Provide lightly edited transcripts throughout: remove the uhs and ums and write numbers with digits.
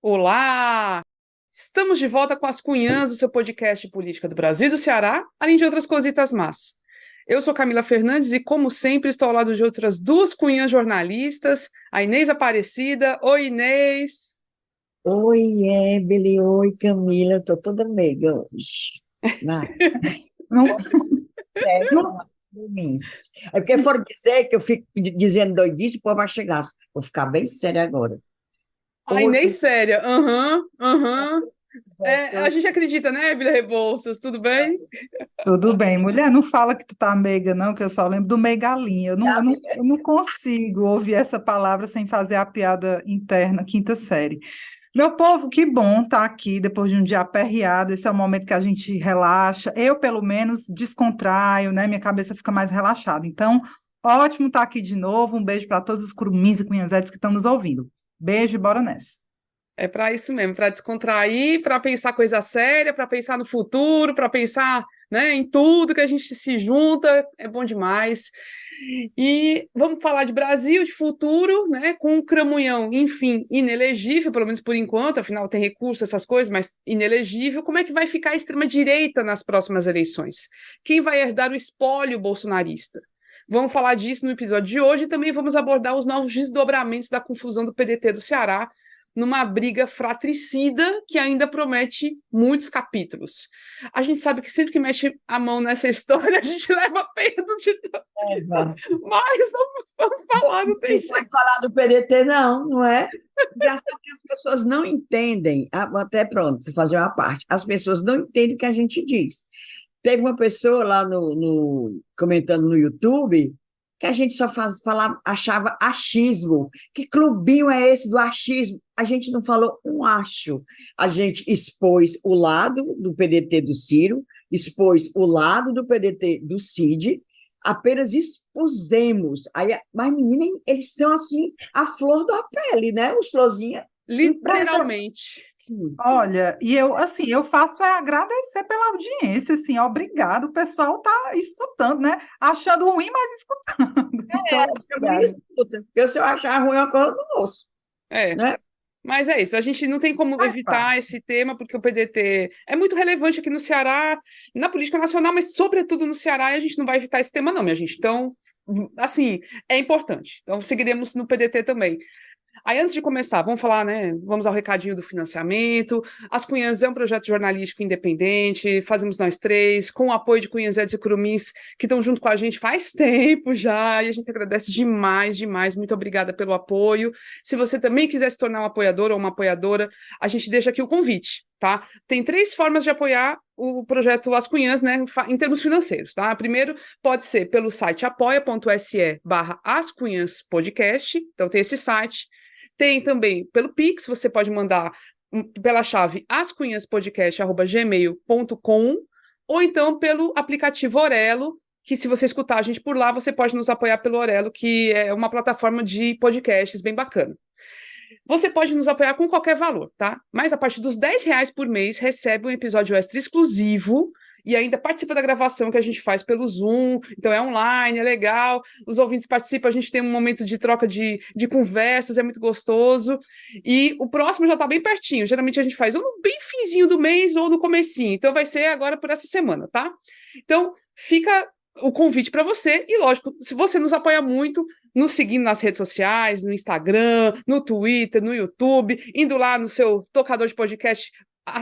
Olá! Estamos de volta com as Cunhãs, o seu podcast de política do Brasil e do Ceará, além de outras cositas más. Eu sou Camila Fernandes e, como sempre, estou ao lado de outras duas cunhãs jornalistas, a Inês Aparecida. Oi, Inês! Oi, Ebele, oi, Camila, tô toda meiga hoje. Vai, Não, sério, não, Denise. É porque foram dizer que eu fico dizendo doidice, o povo vai chegar. Vou ficar bem séria agora. A Oi, Inês séria. Aham. A professor. gente acredita, né, Bíblia Rebouças? Tudo bem? tudo bem, mulher, não fala que tu tá meiga, não, que eu só lembro do meigalinha. Eu não consigo ouvir essa palavra sem fazer a piada interna, quinta série. Meu povo, que bom estar aqui depois de um dia aperreado. Esse é o momento que a gente relaxa. Eu, pelo menos, descontraio, né? Minha cabeça fica mais relaxada. Então, ótimo estar aqui de novo. Um beijo para todos os curumins e cunhazetes que estão nos ouvindo. Beijo e bora nessa. É para isso mesmo, para descontrair, para pensar coisa séria, para pensar no futuro, para pensar, né, em tudo que a gente se junta, é bom demais. E vamos falar de Brasil, de futuro, né, com o Cramunhão, enfim, inelegível, pelo menos por enquanto, afinal tem recurso, essas coisas, mas inelegível. Como é que vai ficar a extrema-direita nas próximas eleições? Quem vai herdar o espólio bolsonarista? Vamos falar disso no episódio de hoje e também vamos abordar os novos desdobramentos da confusão do PDT do Ceará, numa briga fratricida que ainda promete muitos capítulos. A gente sabe que sempre que mexe a mão nessa história, a gente leva perto de... Eva, Mas vamos falar, não tem não jeito. pode falar do PDT, não, não é? Engraçado que as pessoas não entendem, até pronto, vou fazer uma parte, as pessoas não entendem o que a gente diz. Teve uma pessoa lá comentando no YouTube que a gente só achava achismo. Que clubinho é esse do achismo? A gente não falou um acho. A gente expôs o lado do PDT do Ciro, expôs o lado do PDT do Cid, apenas expusemos. Aí, mas, menina, eles são assim, a flor da pele, né? Os florzinhas. Literalmente. Olha, e eu, assim, eu faço é agradecer pela audiência, assim, obrigado, o pessoal tá escutando, né? Achando ruim, mas escutando. Então, obrigado. Porque se eu achar ruim, eu acordo no osso, É. né? Mas é isso, a gente não tem como Faz evitar parte. esse tema, porque o PDT é muito relevante aqui no Ceará, na política nacional, mas sobretudo no Ceará, e a gente não vai evitar esse tema, não, minha gente. Então, assim, é importante. Então, seguiremos no PDT também. Aí, antes de começar, vamos falar, né? Vamos ao recadinho do financiamento. As Cunhãs é um projeto jornalístico independente, fazemos nós três, com o apoio de Cunhazetes e Curumins, que estão junto com a gente faz tempo já, e a gente agradece demais, demais. Muito obrigada pelo apoio. Se você também quiser se tornar um apoiador ou uma apoiadora, a gente deixa aqui o convite, tá? Tem 3 formas de apoiar o projeto As Cunhãs, né, em termos financeiros, tá? Primeiro, pode ser pelo site apoia.se/ascunhaspodcast, então tem esse site. Tem também pelo Pix, você pode mandar pela chave ascunhaspodcast@gmail.com ou então pelo aplicativo Orelo, que se você escutar a gente por lá, você pode nos apoiar pelo Orelo, que é uma plataforma de podcasts bem bacana. Você pode nos apoiar com qualquer valor, tá? Mas a partir dos R$ 10 por mês, recebe um episódio extra exclusivo e ainda participa da gravação que a gente faz pelo Zoom. Então é online, é legal. Os ouvintes participam, a gente tem um momento de troca de conversas, é muito gostoso. E o próximo já está bem pertinho. Geralmente a gente faz ou no bem finzinho do mês ou no comecinho. Então vai ser agora por essa semana, tá? Então fica o convite para você. E lógico, se você nos apoia muito, nos seguindo nas redes sociais, no Instagram, no Twitter, no YouTube, indo lá no seu tocador de podcast,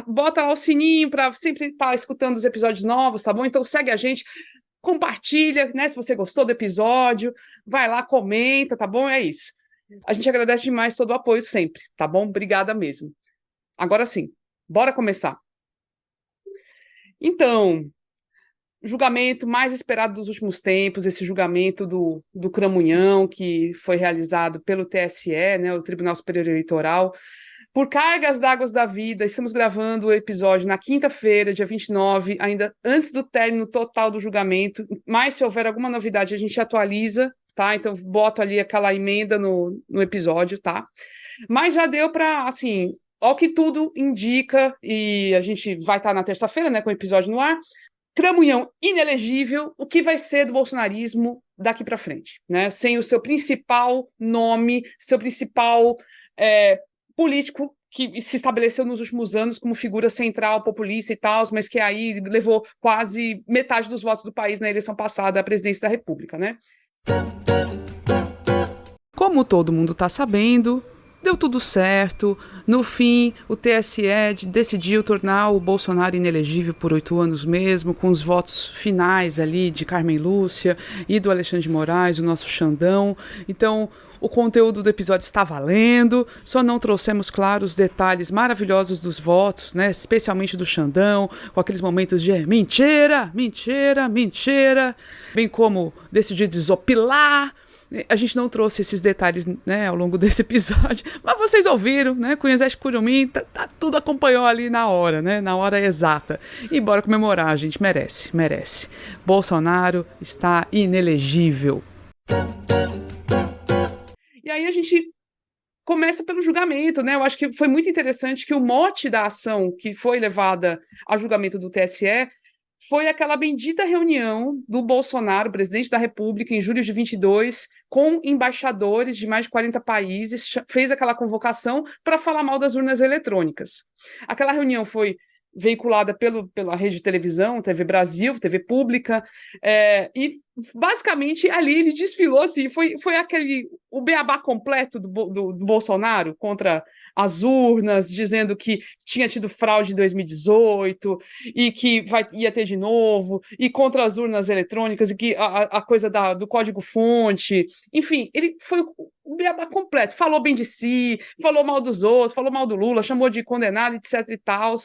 bota lá o sininho para sempre estar escutando os episódios novos, tá bom? Então segue a gente, compartilha, né? Se você gostou do episódio, vai lá, comenta, tá bom? É isso. A gente agradece demais todo o apoio sempre, tá bom? Obrigada mesmo. Agora sim, bora começar. Então, julgamento mais esperado dos últimos tempos, esse julgamento do Cramunhão, que foi realizado pelo TSE, né, o Tribunal Superior Eleitoral, por cargas d'água da vida. Estamos gravando o episódio na quinta-feira, dia 29, ainda antes do término total do julgamento, mas se houver alguma novidade, a gente atualiza, tá? Então, boto ali aquela emenda no episódio, tá? Mas já deu para, assim, ao que tudo indica, e a gente vai estar na terça-feira, né, com o episódio no ar, Cramunhão inelegível, o que vai ser do bolsonarismo daqui para frente, né? Sem o seu principal nome, seu principal político que se estabeleceu nos últimos anos como figura central, populista e tal, mas que aí levou quase metade dos votos do país na eleição passada à presidência da República, né? Como todo mundo está sabendo, deu tudo certo. No fim, o TSE decidiu tornar o Bolsonaro inelegível por 8 anos mesmo, com os votos finais ali de Carmen Lúcia e do Alexandre de Moraes, o nosso Xandão. Então, o conteúdo do episódio está valendo, só não trouxemos, claro, os detalhes maravilhosos dos votos, né? Especialmente do Xandão, com aqueles momentos de mentira, mentira, mentira, bem como decidir desopilar. A gente não trouxe esses detalhes, né, ao longo desse episódio, mas vocês ouviram, né? Cunhazeste Curumim, tudo acompanhou ali na hora, né? Na hora exata. E bora comemorar, a gente merece, merece. Bolsonaro está inelegível. E aí a gente começa pelo julgamento, né? Eu acho que foi muito interessante que o mote da ação que foi levada a julgamento do TSE foi aquela bendita reunião do Bolsonaro, presidente da República, em julho de 22, com embaixadores de mais de 40 países, fez aquela convocação para falar mal das urnas eletrônicas. Aquela reunião foi veiculada pela rede de televisão, TV Brasil, TV Pública, e basicamente ali ele desfilou, assim, foi o beabá completo do Bolsonaro contra as urnas, dizendo que tinha tido fraude em 2018 e que ia ter de novo, e contra as urnas eletrônicas, e que a coisa do código-fonte, enfim, ele foi o beabá completo, falou bem de si, falou mal dos outros, falou mal do Lula, chamou de condenado, etc e tal.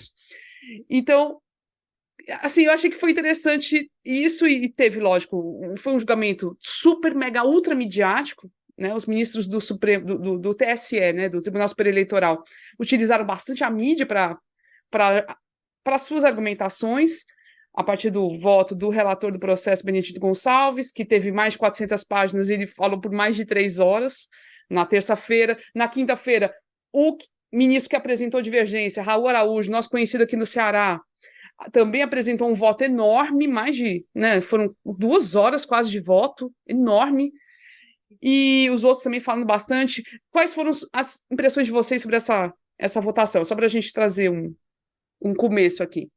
Então, assim, eu achei que foi interessante isso, e teve, lógico, foi um julgamento super, mega, ultra midiático, né? Os ministros do Supremo, do TSE, né, do Tribunal Superior Eleitoral, utilizaram bastante a mídia para suas argumentações, a partir do voto do relator do processo, Benedito Gonçalves, que teve mais de 400 páginas, e ele falou por mais de 3 horas, na terça-feira. Na quinta-feira, o ministro que apresentou divergência, Raul Araújo, nosso conhecido aqui no Ceará, também apresentou um voto enorme, foram 2 horas quase de voto, enorme, e os outros também falando bastante. Quais foram as impressões de vocês sobre essa votação? Só para a gente trazer um começo aqui.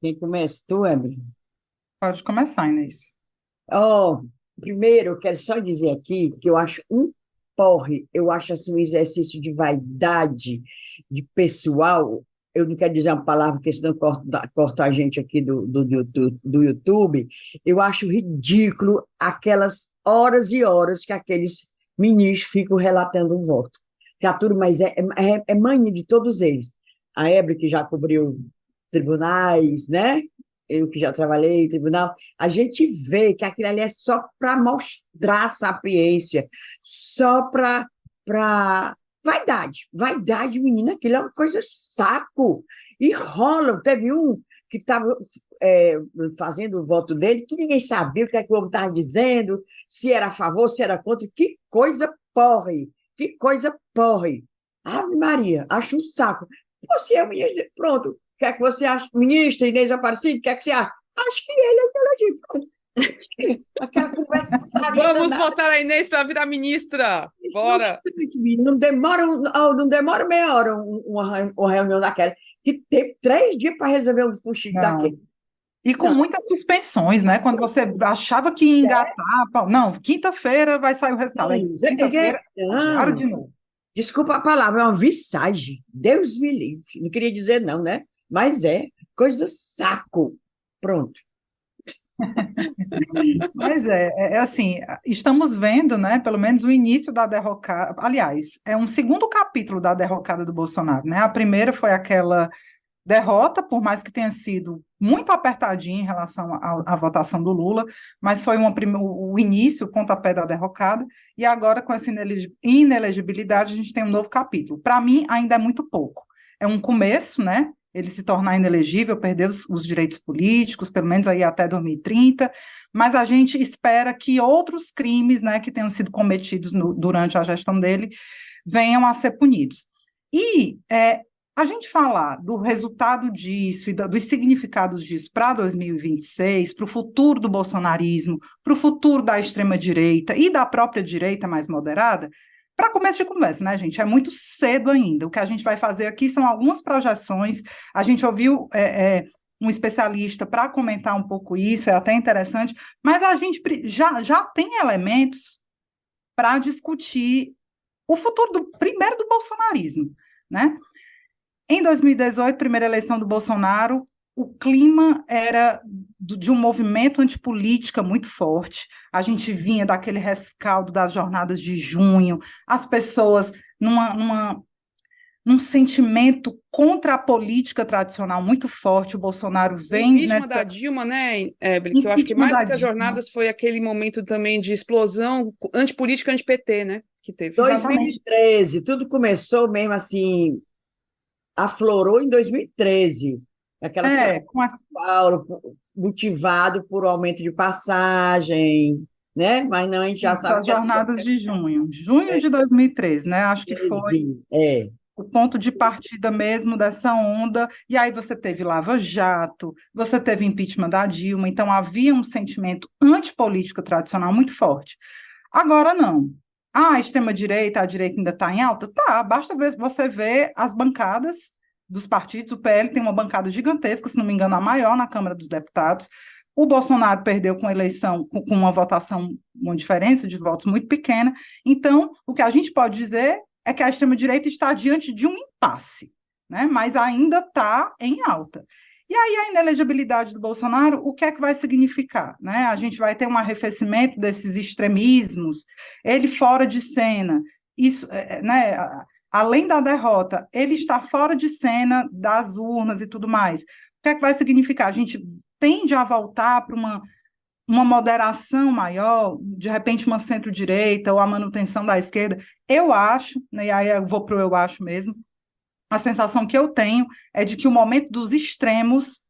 Quem começa? Tu, Emily? Pode começar, Inês. Primeiro, eu quero só dizer aqui que eu acho um porre, eu acho assim um exercício de vaidade, de pessoal. Eu não quero dizer uma palavra, porque senão corta a gente aqui do YouTube. Eu acho ridículo aquelas horas e horas que aqueles ministros ficam relatando um voto. Captura, mas é mania de todos eles. A Ebre, que já cobriu tribunais, né? Eu que já trabalhei em tribunal, a gente vê que aquilo ali é só para mostrar sapiência, só para vaidade, menina, aquilo é uma coisa saco, e rola. Teve um que estava fazendo o voto dele, que ninguém sabia o que é que o homem estava dizendo, se era a favor, se era contra, que coisa porre, Ave Maria, acho um saco. Você é o ministro, pronto, o que é que você acha? Ministra Inês Aparecida, o que é que você acha? Acho que ele é inelegível, pronto. Aquela conversa. Vamos botar a Inês para virar ministra. Bora. Não demora meia hora uma reunião daquela. Que teve 3 dias para resolver um fuxico daquele. E com muitas suspensões, né? Quando você achava que ia engatar. Não, quinta-feira vai sair o resultado. Quinta-feira, diário de novo. Desculpa a palavra, é uma visagem. Deus me livre. Não queria dizer não, né? Mas coisa saco. Pronto. Mas assim, estamos vendo, né, pelo menos o início da derrocada. Aliás, é um segundo capítulo da derrocada do Bolsonaro, né? A primeira foi aquela derrota, por mais que tenha sido muito apertadinha em relação à votação do Lula, mas foi o início, o pontapé da derrocada, e agora com essa inelegibilidade a gente tem um novo capítulo. Para mim, ainda é muito pouco. É um começo, né? Ele se tornar inelegível, perder os direitos políticos, pelo menos aí até 2030, mas a gente espera que outros crimes, né, que tenham sido cometidos durante a gestão dele venham a ser punidos. E a gente falar do resultado disso e dos significados disso para 2026, para o futuro do bolsonarismo, para o futuro da extrema-direita e da própria direita mais moderada, para começo de conversa, né, gente? É muito cedo ainda. O que a gente vai fazer aqui são algumas projeções. A gente ouviu um especialista para comentar um pouco isso, é até interessante, mas a gente já tem elementos para discutir o futuro primeiro do bolsonarismo, né? Em 2018, primeira eleição do Bolsonaro, o clima era de um movimento antipolítica muito forte. A gente vinha daquele rescaldo das jornadas de junho, as pessoas num sentimento contra a política tradicional muito forte. O Bolsonaro vem impeachment da Dilma, né, Evelyn, que eu acho que impeachment mais da do que as Dilma. jornadas foi aquele momento também de explosão antipolítica, anti-PT, né, que teve. 2013, tudo começou mesmo assim, aflorou em 2013. Aquelas com a Paulo, motivado por aumento de passagem, né? Mas não, a gente já Isso, sabe as que é tudo jornadas de junho, junho de 2013, né? Acho que foi é. o ponto de partida mesmo dessa onda. E aí você teve Lava Jato, você teve impeachment da Dilma, então havia um sentimento antipolítico tradicional muito forte. Agora não. Ah, a extrema-direita, a direita ainda está em alta? Tá, basta você ver as bancadas dos partidos. O PL tem uma bancada gigantesca, se não me engano, a maior na Câmara dos Deputados. O Bolsonaro perdeu com a eleição, com uma votação, uma diferença de votos muito pequena. Então, o que a gente pode dizer é que a extrema-direita está diante de um impasse, né? Mas ainda está em alta. E aí a inelegibilidade do Bolsonaro, o que é que vai significar? Né? A gente vai ter um arrefecimento desses extremismos, ele fora de cena, isso, né? Além da derrota, ele está fora de cena das urnas e tudo mais. O que é que vai significar? A gente tende a voltar para uma moderação maior, de repente uma centro-direita ou a manutenção da esquerda. Eu acho, né, e aí eu vou para o eu acho mesmo, a sensação que eu tenho é de que o momento dos extremos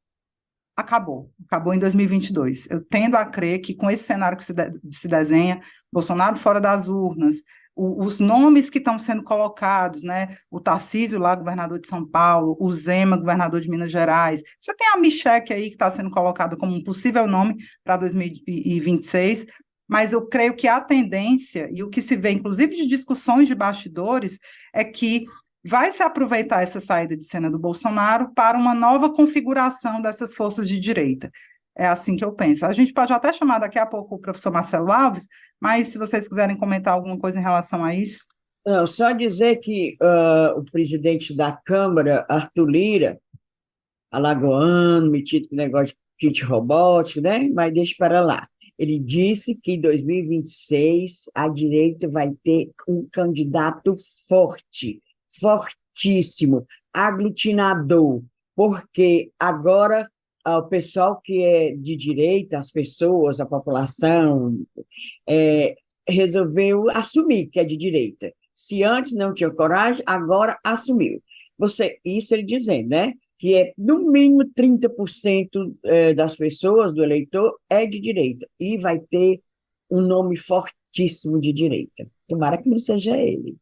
acabou em 2022. Eu tendo a crer que com esse cenário que se desenha, Bolsonaro fora das urnas, os nomes que estão sendo colocados, né, o Tarcísio lá, governador de São Paulo, o Zema, governador de Minas Gerais, você tem a Michelle aí que está sendo colocada como um possível nome para 2026, mas eu creio que a tendência, e o que se vê, inclusive, de discussões de bastidores, é que vai se aproveitar essa saída de cena do Bolsonaro para uma nova configuração dessas forças de direita. É assim que eu penso. A gente pode até chamar daqui a pouco o professor Marcelo Alves, mas se vocês quiserem comentar alguma coisa em relação a isso. Não, só dizer que o presidente da Câmara, Arthur Lira, alagoano, metido com negócio de kit robótico, né? Mas deixa para lá. Ele disse que em 2026 a direita vai ter um candidato forte, fortíssimo, aglutinador, porque agora o pessoal que é de direita, as pessoas, a população, resolveu assumir que é de direita. Se antes não tinha coragem, agora assumiu. Isso ele dizendo, né? Que é no mínimo 30% das pessoas, do eleitor, é de direita, e vai ter um nome fortíssimo de direita. Tomara que não seja ele.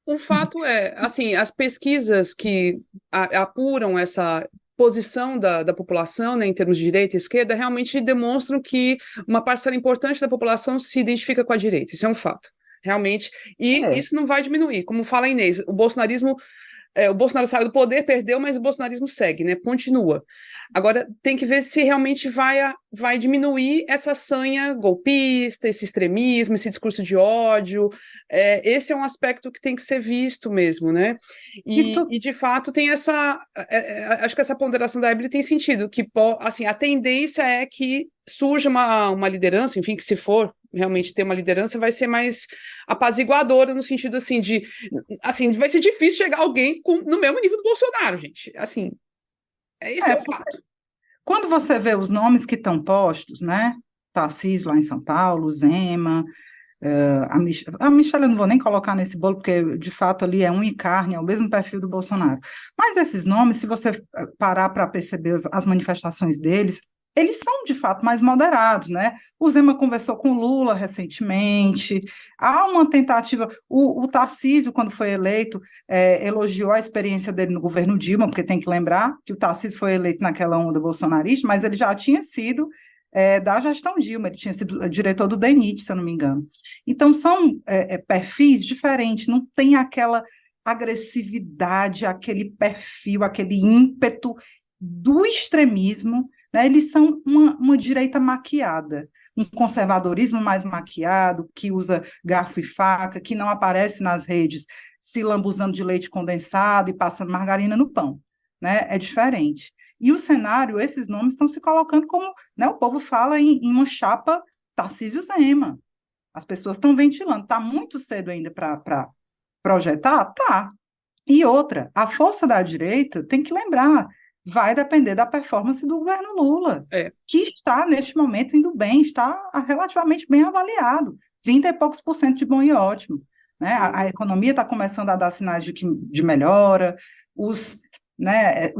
O fato é, assim, as pesquisas que apuram essa posição da população, né, em termos de direita e esquerda, realmente demonstram que uma parcela importante da população se identifica com a direita. Isso é um fato, realmente. E isso não vai diminuir. Como fala a Inês, o bolsonarismo... o Bolsonaro saiu do poder, perdeu, mas o bolsonarismo segue, né? Continua. Agora, tem que ver se realmente vai diminuir essa sanha golpista, esse extremismo, esse discurso de ódio. Esse é um aspecto que tem que ser visto mesmo, né? E de fato, tem essa... acho que essa ponderação da Evelyn tem sentido, que assim, a tendência é que surja uma liderança, enfim, que se for realmente ter uma liderança, vai ser mais apaziguadora, no sentido assim de... Assim, vai ser difícil chegar alguém no mesmo nível do Bolsonaro, gente. Assim, esse é o fato. Quando você vê os nomes que estão postos, né? Tarcísio lá em São Paulo, Zema, a Michelle eu não vou nem colocar nesse bolo, porque de fato ali é unha e carne, é o mesmo perfil do Bolsonaro. Mas esses nomes, se você parar para perceber as manifestações deles, eles são, de fato, mais moderados, né? O Zema conversou com o Lula recentemente, há uma tentativa... O Tarcísio, quando foi eleito, elogiou a experiência dele no governo Dilma, porque tem que lembrar que o Tarcísio foi eleito naquela onda bolsonarista, mas ele já tinha sido da gestão Dilma, ele tinha sido diretor do DENIT, se eu não me engano. Então, são perfis diferentes, não tem aquela agressividade, aquele perfil, aquele ímpeto do extremismo, né? Eles são uma direita maquiada, um conservadorismo mais maquiado, que usa garfo e faca, que não aparece nas redes se lambuzando de leite condensado e passando margarina no pão, né? É diferente. E o cenário, esses nomes estão se colocando como, né, o povo fala em uma chapa Tarcísio Zema. As pessoas estão ventilando. Está muito cedo ainda para projetar? Tá. E outra, a força da direita, tem que lembrar, vai depender da performance do governo Lula, que está, neste momento, indo bem, está relativamente bem avaliado, 30 e poucos por cento de bom e ótimo. Né? A economia está começando a dar sinais de melhora, os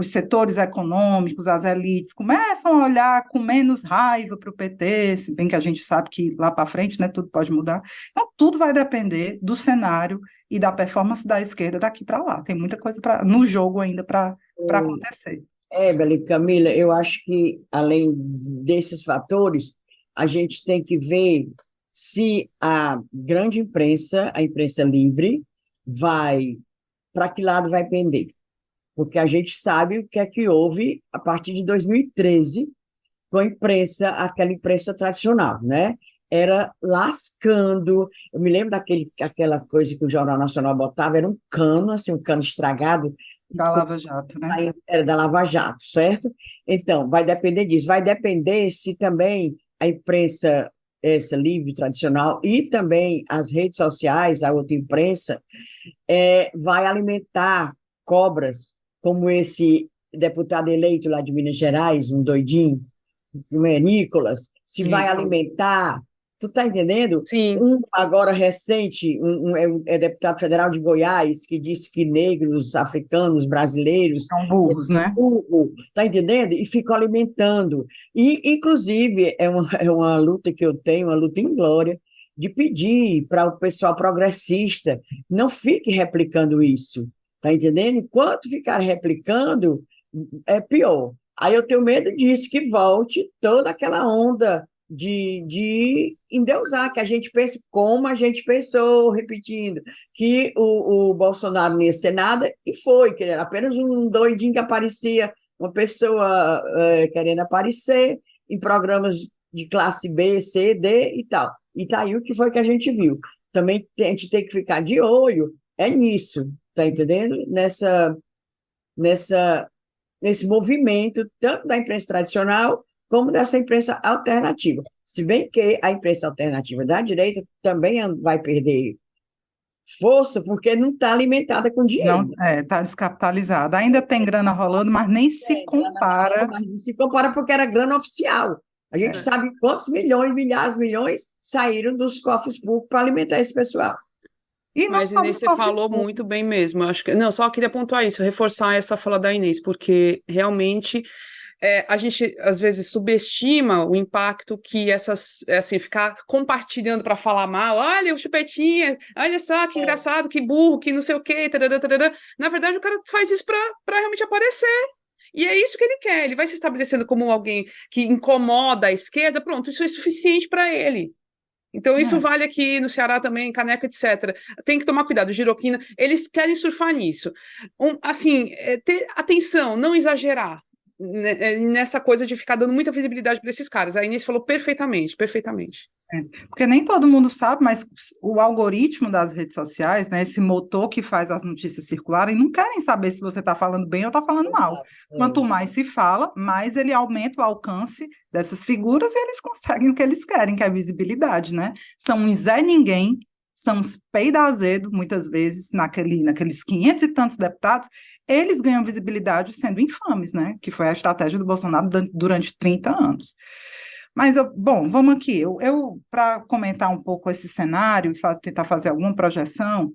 setores econômicos, as elites, começam a olhar com menos raiva para o PT, se bem que a gente sabe que lá para frente, né, tudo pode mudar. Então, tudo vai depender do cenário e da performance da esquerda daqui para lá. Tem muita coisa no jogo ainda para acontecer. Bela Camila, eu acho que, além desses fatores, a gente tem que ver se a grande imprensa, a imprensa livre, para que lado vai pender. Porque a gente sabe o que é que houve a partir de 2013 com a imprensa, aquela imprensa tradicional, né? Era lascando. Eu me lembro aquela coisa que o Jornal Nacional botava, era um cano, assim, um cano estragado. Da Lava Jato, né? Era da Lava Jato, certo? Então, vai depender disso. Vai depender se também a imprensa, essa livre, tradicional, e também as redes sociais, a outra imprensa, vai alimentar cobras, como esse deputado eleito lá de Minas Gerais, um doidinho, Nicolas, se vai alimentar, tu está entendendo? Sim. Agora recente, é deputado federal de Goiás, que disse que negros, africanos, brasileiros são burros, né? Está entendendo? E ficam alimentando. E, inclusive, é uma luta que eu tenho, uma luta inglória, de pedir para o pessoal progressista não fique replicando isso. Está entendendo? Enquanto ficar replicando, é pior. Aí eu tenho medo disso, que volte toda aquela onda de endeusar, que a gente pense como a gente pensou, repetindo, que o Bolsonaro não ia ser nada, e foi, que era apenas um doidinho que aparecia, uma pessoa querendo aparecer em programas de classe B, C, D e tal. E tá aí o que foi que a gente viu. Também a gente tem que ficar de olho nisso, tá entendendo? Nesse movimento, tanto da imprensa tradicional como dessa imprensa alternativa. Se bem que a imprensa alternativa da direita também vai perder força, porque não está alimentada com dinheiro. Não, está descapitalizada. Ainda tem grana rolando, mas nem se compara. Mas não se compara porque era grana oficial. A gente sabe quantos milhões, milhares, milhões saíram dos cofres públicos para alimentar esse pessoal. E não Mas, só Inês, dos você cofres falou públicos. muito bem mesmo. Eu acho que, não, só queria pontuar isso, reforçar essa fala da Inês, porque realmente a gente às vezes subestima o impacto que assim, ficar compartilhando para falar mal, olha o chupetinha, olha só que engraçado, que burro, que não sei o quê, tarará, tarará. Na verdade, o cara faz isso para realmente aparecer. E é isso que ele quer. Ele vai se estabelecendo como alguém que incomoda a esquerda, pronto, isso é suficiente para ele. Então, isso vale aqui no Ceará também, Caneca, etc. Tem que tomar cuidado, Giroquina, eles querem surfar nisso. Assim, ter atenção, não exagerar nessa coisa de ficar dando muita visibilidade para esses caras. A Inês falou perfeitamente, perfeitamente. Porque nem todo mundo sabe, mas o algoritmo das redes sociais, né, esse motor que faz as notícias circularem, não querem saber se você está falando bem ou está falando mal. Quanto mais se fala, mais ele aumenta o alcance dessas figuras e eles conseguem o que eles querem, que é a visibilidade, né? São uns Zé Ninguém, são uns peida azedo, muitas vezes, naqueles 500 e tantos deputados, eles ganham visibilidade sendo infames, né? Que foi a estratégia do Bolsonaro durante 30 anos. Mas, bom, vamos aqui. Eu para comentar um pouco esse cenário e tentar fazer alguma projeção,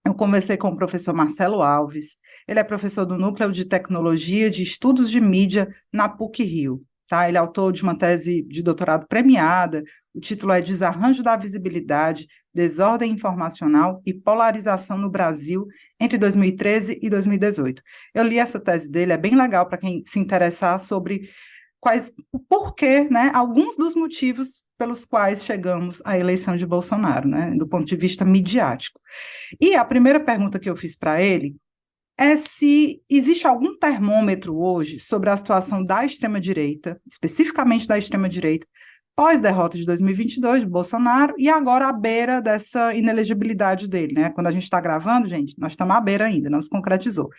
eu conversei com o professor Marcelo Alves. Ele é professor do Núcleo de Tecnologia de Estudos de Mídia na PUC-Rio. Tá? Ele é autor de uma tese de doutorado premiada. O título é Desarranjo da Visibilidade, Desordem Informacional e Polarização no Brasil entre 2013 e 2018. Eu li essa tese dele, é bem legal para quem se interessar sobre o porquê, né, alguns dos motivos pelos quais chegamos à eleição de Bolsonaro, né, do ponto de vista midiático. E a primeira pergunta que eu fiz para ele é se existe algum termômetro hoje sobre a situação da extrema-direita, especificamente da extrema-direita, pós-derrota de 2022 de Bolsonaro, e agora à beira dessa inelegibilidade dele, né? Quando a gente está gravando, gente, nós estamos à beira ainda, não se concretizou.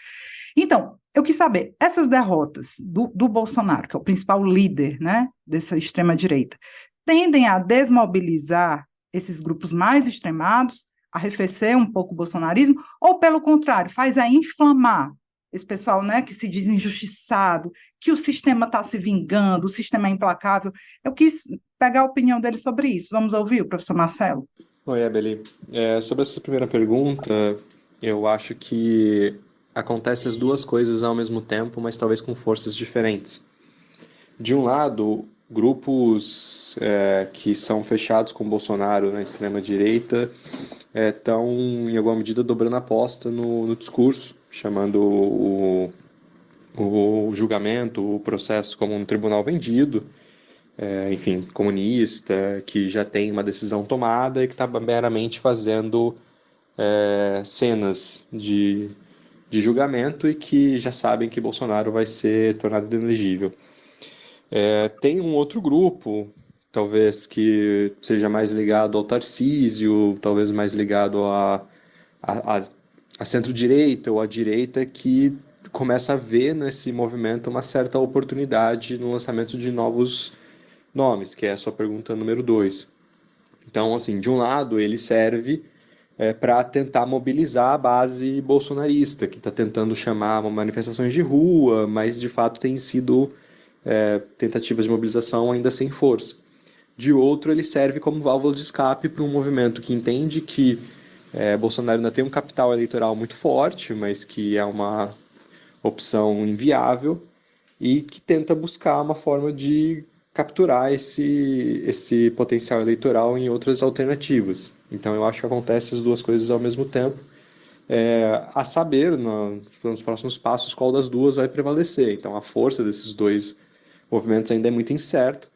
Então, eu quis saber, essas derrotas do Bolsonaro, que é o principal líder, né, dessa extrema-direita, tendem a desmobilizar esses grupos mais extremados, arrefecer um pouco o bolsonarismo, ou, pelo contrário, faz inflamar esse pessoal, né, que se diz injustiçado, que o sistema está se vingando, o sistema é implacável. Eu quis pegar a opinião dele sobre isso. Vamos ouvir o professor Marcelo? Oi, Abeli. Sobre essa primeira pergunta, eu acho que acontecem as duas coisas ao mesmo tempo, mas talvez com forças diferentes. De um lado, grupos que são fechados com Bolsonaro na extrema-direita estão, em alguma medida, dobrando a aposta no discurso, chamando o julgamento, o processo como um tribunal vendido, enfim, comunista, que já tem uma decisão tomada e que está meramente fazendo cenas de julgamento e que já sabem que Bolsonaro vai ser tornado inelegível. Tem um outro grupo, talvez que seja mais ligado ao Tarcísio, talvez mais ligado a centro-direita ou à direita, que começa a ver nesse movimento uma certa oportunidade no lançamento de novos nomes, que é a sua pergunta número 2. Então, assim, de um lado, ele serve para tentar mobilizar a base bolsonarista, que está tentando chamar manifestações de rua, mas de fato tem sido tentativas de mobilização ainda sem força. De outro, ele serve como válvula de escape para um movimento que entende que Bolsonaro ainda tem um capital eleitoral muito forte, mas que é uma opção inviável e que tenta buscar uma forma de capturar esse potencial eleitoral em outras alternativas. Então eu acho que acontece as duas coisas ao mesmo tempo, a saber, nos próximos passos, qual das duas vai prevalecer. Então a força desses dois movimentos ainda é muito incerta.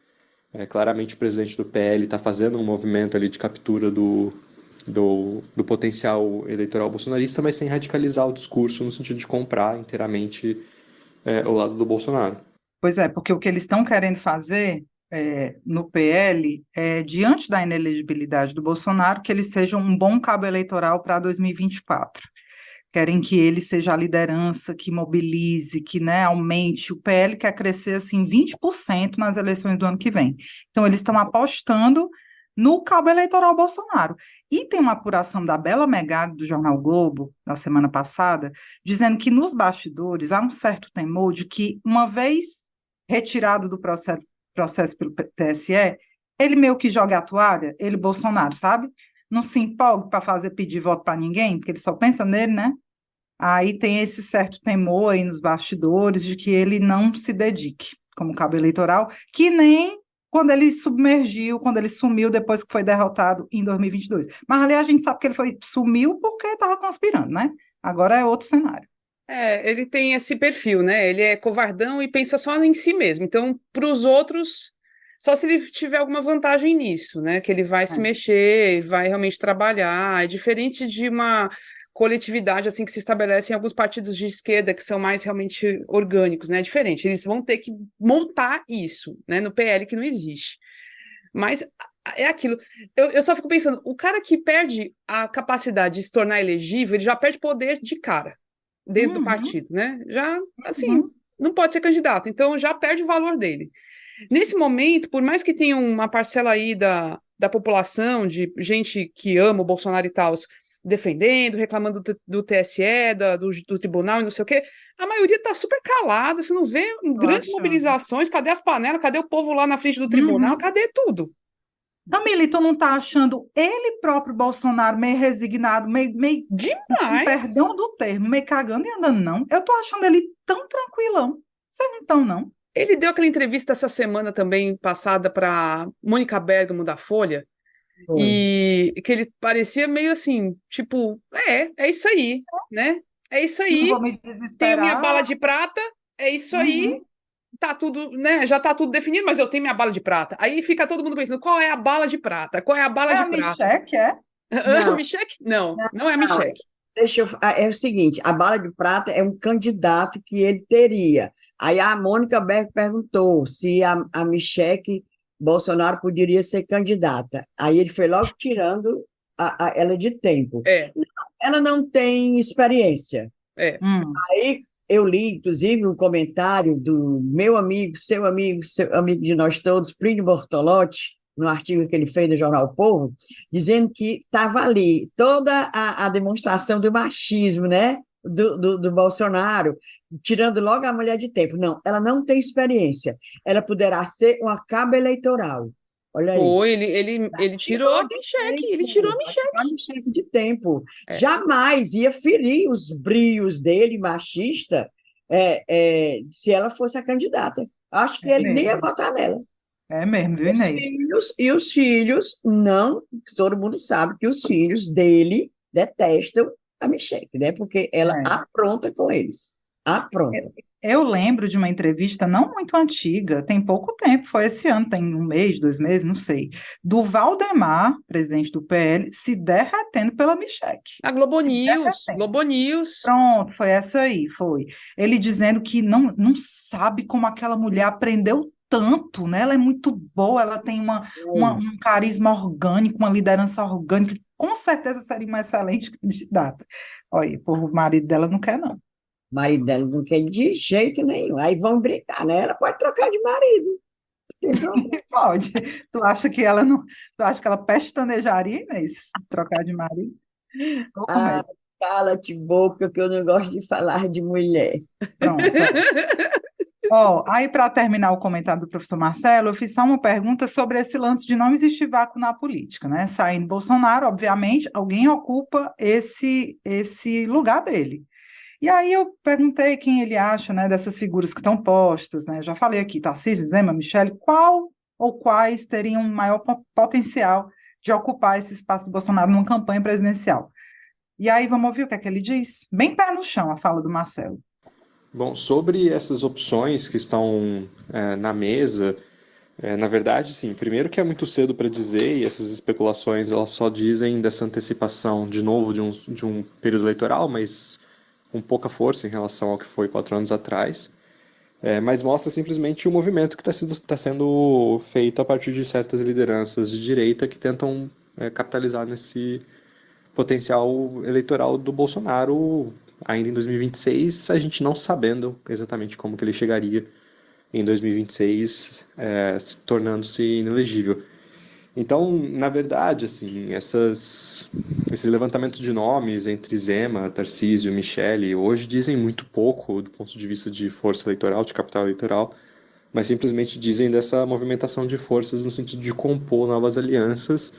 Claramente o presidente do PL está fazendo um movimento ali de captura do potencial eleitoral bolsonarista, mas sem radicalizar o discurso no sentido de comprar inteiramente o lado do Bolsonaro. Pois é, porque o que eles estão querendo fazer no PL é, diante da inelegibilidade do Bolsonaro, que ele seja um bom cabo eleitoral para 2024. Querem que ele seja a liderança, que mobilize, que, né, aumente. O PL quer crescer assim 20% nas eleições do ano que vem. Então, eles estão apostando no cabo eleitoral Bolsonaro. E tem uma apuração da Bela Megali, do Jornal Globo, da semana passada, dizendo que nos bastidores há um certo temor de que, uma vez retirado do processo pelo TSE, ele meio que joga a toalha, ele, Bolsonaro, sabe? Não se empolga para pedir voto para ninguém, porque ele só pensa nele, né? Aí tem esse certo temor aí nos bastidores de que ele não se dedique como cabo eleitoral, que nem quando ele submergiu, quando ele sumiu depois que foi derrotado em 2022. Mas ali a gente sabe que ele sumiu porque estava conspirando, né? Agora é outro cenário. Ele tem esse perfil, né? Ele é covardão e pensa só em si mesmo. Então, para os outros, só se ele tiver alguma vantagem nisso, né? Que ele vai se mexer, vai realmente trabalhar. É diferente de uma coletividade assim que se estabelece em alguns partidos de esquerda que são mais realmente orgânicos, né? É diferente. Eles vão ter que montar isso, né? No PL que não existe. Mas é aquilo. Eu só fico pensando, o cara que perde a capacidade de se tornar elegível, ele já perde poder de cara dentro do partido, né? Já, assim, não pode ser candidato, então já perde o valor dele. Nesse momento, por mais que tenha uma parcela aí da população, de gente que ama o Bolsonaro e tal, defendendo, reclamando do TSE, do tribunal e não sei o quê, a maioria está super calada, você não vê grandes mobilizações, cadê as panelas, cadê o povo lá na frente do tribunal, cadê tudo? Camila, tu não está achando ele próprio, Bolsonaro, meio resignado, meio demais, perdão do termo, meio cagando e andando, não? Eu tô achando ele tão tranquilão. Vocês não estão, não? Ele deu aquela entrevista essa semana também passada para Mônica Bergamo da Folha, e que ele parecia meio assim, tipo, é isso aí, né? É isso aí, não vou me tenho minha desesperar. bala de prata, é isso aí, tá tudo, né? Já tá tudo definido, mas eu tenho minha bala de prata. Aí fica todo mundo pensando, qual é a bala de prata? Qual é a bala É de a prata? Micheque, é? A Não, Micheque? Não, não é a não, Micheque. é o seguinte, a bala de prata é um candidato que ele teria. Aí a Mônica Berg perguntou se a Michelle Bolsonaro poderia ser candidata. Aí ele foi logo tirando ela de tempo. É, Ela não tem experiência. é. Hum, Aí eu li, inclusive, um comentário do meu amigo, seu amigo de nós todos, Plínio Bortolotti, no artigo que ele fez no Jornal O Povo, dizendo que estava ali toda a demonstração do machismo, né? Do Bolsonaro, tirando logo a mulher de tempo. Não, ela não tem experiência. Ela poderá ser uma cabo eleitoral. Olha aí. Foi, ele tirou a Tirou de Micheque, ele tirou a tempo, vai tirar Micheque. um cheque de tempo. É, Jamais ia ferir os brios dele, machista, se ela fosse a candidata. Acho que é ele nem ia mesmo. votar nela. É mesmo, viu, Inês? E os filhos, não, todo mundo sabe que os filhos dele detestam a Michelle, né? Porque ela É. apronta com eles. Apronta. Eu lembro de uma entrevista não muito antiga, tem pouco tempo, foi esse ano, tem um mês, 2 meses, não sei, do Valdemar, presidente do PL, se derretendo pela Micheque. a Globo Se News, derretendo. Globo News. Pronto, foi essa aí, foi. Ele dizendo que não sabe como aquela mulher aprendeu tanto, né? Ela é muito boa, ela tem um carisma orgânico, uma liderança orgânica, que com certeza seria uma excelente candidata. Olha, o marido dela não quer, não. O marido dela não quer de jeito nenhum. Aí vão brincar, né? Ela pode trocar de marido, não tem problema. Pode. Tu acha que ela não, tu acha que ela pestanejaria, Inês? Trocar de marido? Ou Ah, comédia? cala-te boca, que eu não gosto de falar de mulher. Pronto. Ó, aí para terminar o comentário do professor Marcelo, eu fiz só uma pergunta sobre esse lance de não existir vácuo na política, né? Saindo Bolsonaro, obviamente, alguém ocupa esse lugar dele. E aí eu perguntei quem ele acha, né, dessas figuras que estão postas, né? Já falei aqui, Tarcísio, Zema, Michele, qual ou quais teriam maior potencial de ocupar esse espaço do Bolsonaro numa campanha presidencial? E aí vamos ouvir o que é que ele diz? Bem pé no chão a fala do Marcelo. Bom, sobre essas opções que estão na mesa, na verdade, sim. Primeiro que é muito cedo para dizer, e essas especulações elas só dizem dessa antecipação de novo de um período eleitoral, mas com pouca força em relação ao que foi 4 anos atrás. Mas mostra simplesmente o movimento que tá sendo feito a partir de certas lideranças de direita que tentam capitalizar nesse potencial eleitoral do Bolsonaro ainda em 2026, a gente não sabendo exatamente como que ele chegaria em 2026, tornando-se inelegível. Então, na verdade, assim, esses levantamentos de nomes entre Zema, Tarcísio, Michele, hoje dizem muito pouco do ponto de vista de força eleitoral, de capital eleitoral, mas simplesmente dizem dessa movimentação de forças no sentido de compor novas alianças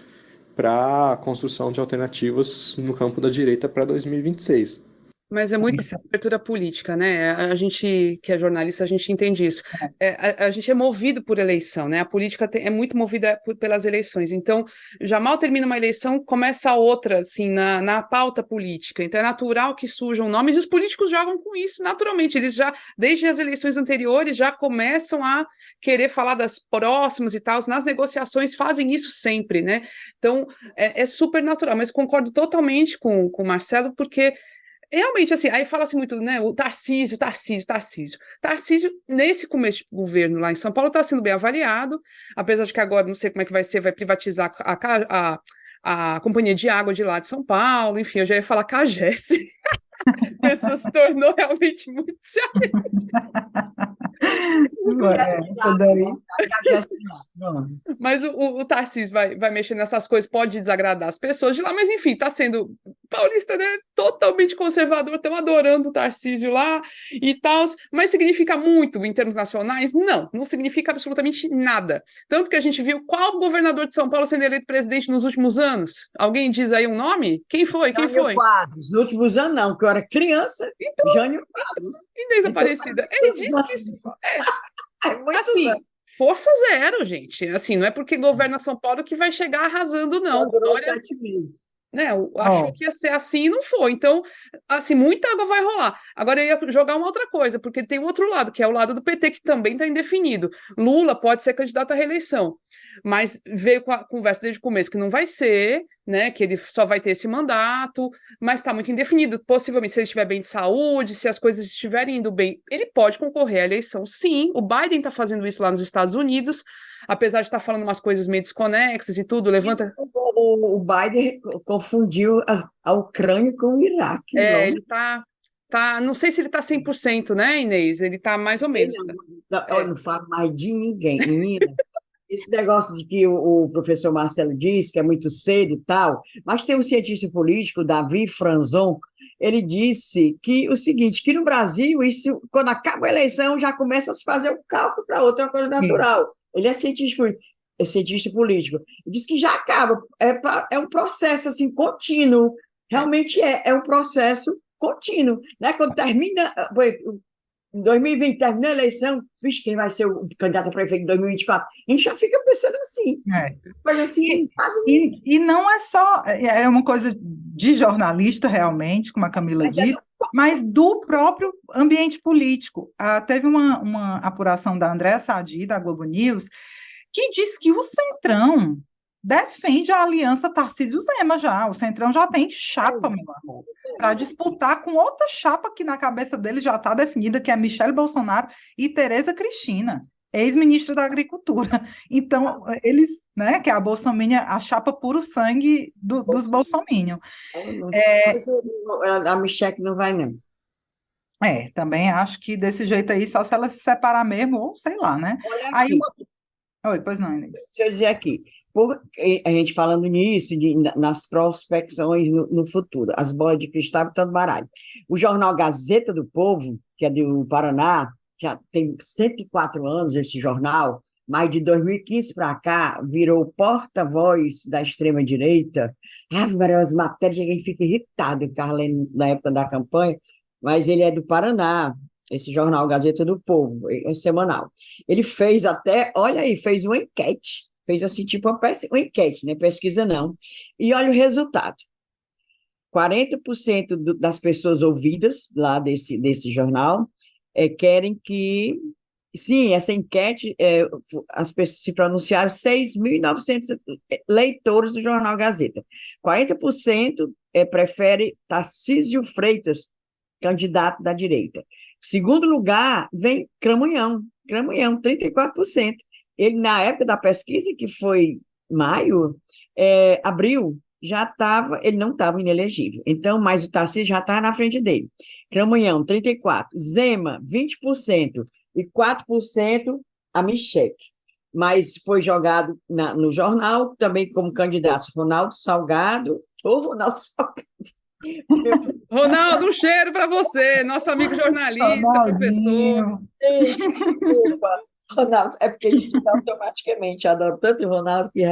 para a construção de alternativas no campo da direita para 2026. Mas é muita Isso, cobertura política, né? A gente que é jornalista, a gente entende isso. A gente é movido por eleição, né? A política é muito movida pelas eleições. Então, já mal termina uma eleição, começa outra, assim, na pauta política. Então, é natural que surjam nomes, e os políticos jogam com isso naturalmente. Eles já, desde as eleições anteriores, já começam a querer falar das próximas e tal. Nas negociações fazem isso sempre, né? Então, é super natural. Mas concordo totalmente com o Marcelo, porque realmente, assim, aí fala-se muito, né? O Tarcísio, Tarcísio, Tarcísio. Tarcísio, nesse começo de governo lá em São Paulo, está sendo bem avaliado, apesar de que agora, não sei como é que vai ser, vai privatizar a companhia de água de lá de São Paulo, enfim, eu já ia falar CAGES. Isso se tornou realmente muito sério. essa daí. Mas o Tarcísio vai mexer nessas coisas, pode desagradar as pessoas de lá, mas enfim, está sendo paulista, né, totalmente conservador, estão adorando o Tarcísio lá e tal, mas significa muito em termos nacionais? Não significa absolutamente nada. Tanto que a gente viu qual governador de São Paulo sendo eleito presidente nos últimos anos? Alguém diz aí um nome? Quem foi? Jânio Quadros. Nos últimos anos, não, porque eu era criança. Então, Jânio Quadros. Inês Então, Aparecida, é disso que se fala. muitos Assim, anos. força zero, gente. Assim, não é porque governa São Paulo que vai chegar arrasando, Só não. durou Dória 7 meses. né? Achou que ia ser assim e não foi. Então, assim, muita água vai rolar. Agora eu ia jogar uma outra coisa, porque tem o outro lado, que é o lado do PT, que também está indefinido. Lula pode ser candidato à reeleição, mas veio com a conversa desde o começo que não vai ser, né? Que ele só vai ter esse mandato, mas está muito indefinido. Possivelmente, se ele estiver bem de saúde, se as coisas estiverem indo bem, ele pode concorrer à eleição, sim. O Biden está fazendo isso lá nos Estados Unidos, apesar de estar falando umas coisas meio desconexas e tudo, levanta. O Biden confundiu a Ucrânia com o Iraque. Ele não sei se ele tá 100%, né, Inês? Ele tá mais ou menos. Eu não falo mais de ninguém. Menina, esse negócio de que o professor Marcelo disse que é muito cedo e tal, mas tem um cientista político, Davi Franzon, ele disse que o seguinte, que no Brasil, isso, quando acaba a eleição, já começa a se fazer o cálculo para outra coisa natural. Ele é cientista político. Ele disse que já acaba, é um processo assim, contínuo, realmente é um processo contínuo. Né? Quando termina, em 2020, termina a eleição, vixe, quem vai ser o candidato a prefeito em 2024? A gente já fica pensando assim. Mas assim, e não é só, é uma coisa de jornalista realmente, como a Camila disse, mas do próprio ambiente político. Teve uma apuração da Andréa Sadi, da Globo News, que diz que o Centrão defende a aliança Tarcísio-Zema já. O Centrão já tem chapa, meu amor, para disputar com outra chapa que na cabeça dele já está definida, que é Michele Bolsonaro e Tereza Cristina, ex-ministra da Agricultura. Então, eles, né, que é a Bolsominion, a chapa puro sangue dos Bolsominion. A Michele não vai, não. Também acho que desse jeito aí, só se ela se separar mesmo, ou sei lá, né? Aí, Oi, pois não, Inês. Deixa eu dizer aqui, a gente falando nisso, nas prospecções no futuro, as bolas de cristal e todo baralho. O jornal Gazeta do Povo, que é do Paraná, já tem 104 anos esse jornal, mas de 2015 para cá virou porta-voz da extrema-direita. As matérias que a gente fica irritado, ficava lendo na época da campanha, mas ele é do Paraná, esse jornal Gazeta do Povo, é semanal. Ele fez olha aí, fez uma enquete, fez assim, tipo uma enquete, né? Pesquisa não. E olha o resultado. 40% das pessoas ouvidas lá desse jornal querem que... Sim, essa enquete, as pessoas se pronunciaram, 6.900 leitores do jornal Gazeta. 40% prefere Tarcísio Freitas, candidato da direita. Segundo lugar, vem Cramunhão, 34%. Ele, na época da pesquisa, que foi maio, abril, ele não estava inelegível. Então, mas o Tarcísio já estava na frente dele. Cramunhão, 34%. Zema, 20%. E 4% a Michele. Mas foi jogado no jornal, também como candidato Ronaldo Salgado. Ronaldo Salgado. Ronaldo, um cheiro para você, nosso amigo jornalista, professor. Desculpa, Ronaldo, é porque eles ficam automaticamente, adoro tanto o Ronaldo que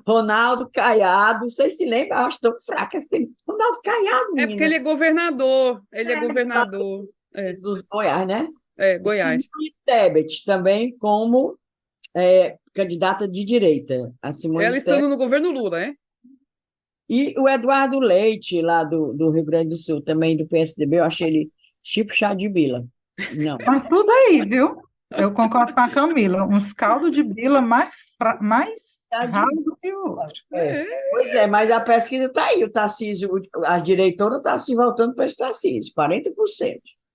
Ronaldo Caiado, não sei se lembra, acho tão fraca. Ronaldo Caiado, menina. É porque ele é governador, governador. Dos Goiás, né? Goiás. Simone Tebet, também como candidata de direita. Ela estando no governo Lula, é? E o Eduardo Leite, lá do Rio Grande do Sul, também do PSDB, eu achei ele tipo chá de bila. Não. Mas tudo aí, viu? Eu concordo com a Camila. Uns caldos de bila mais ralo do que o outro. Pois é, mas a pesquisa está aí. O Tarcísio, a direitora está se voltando para esse Tarcísio, 40%.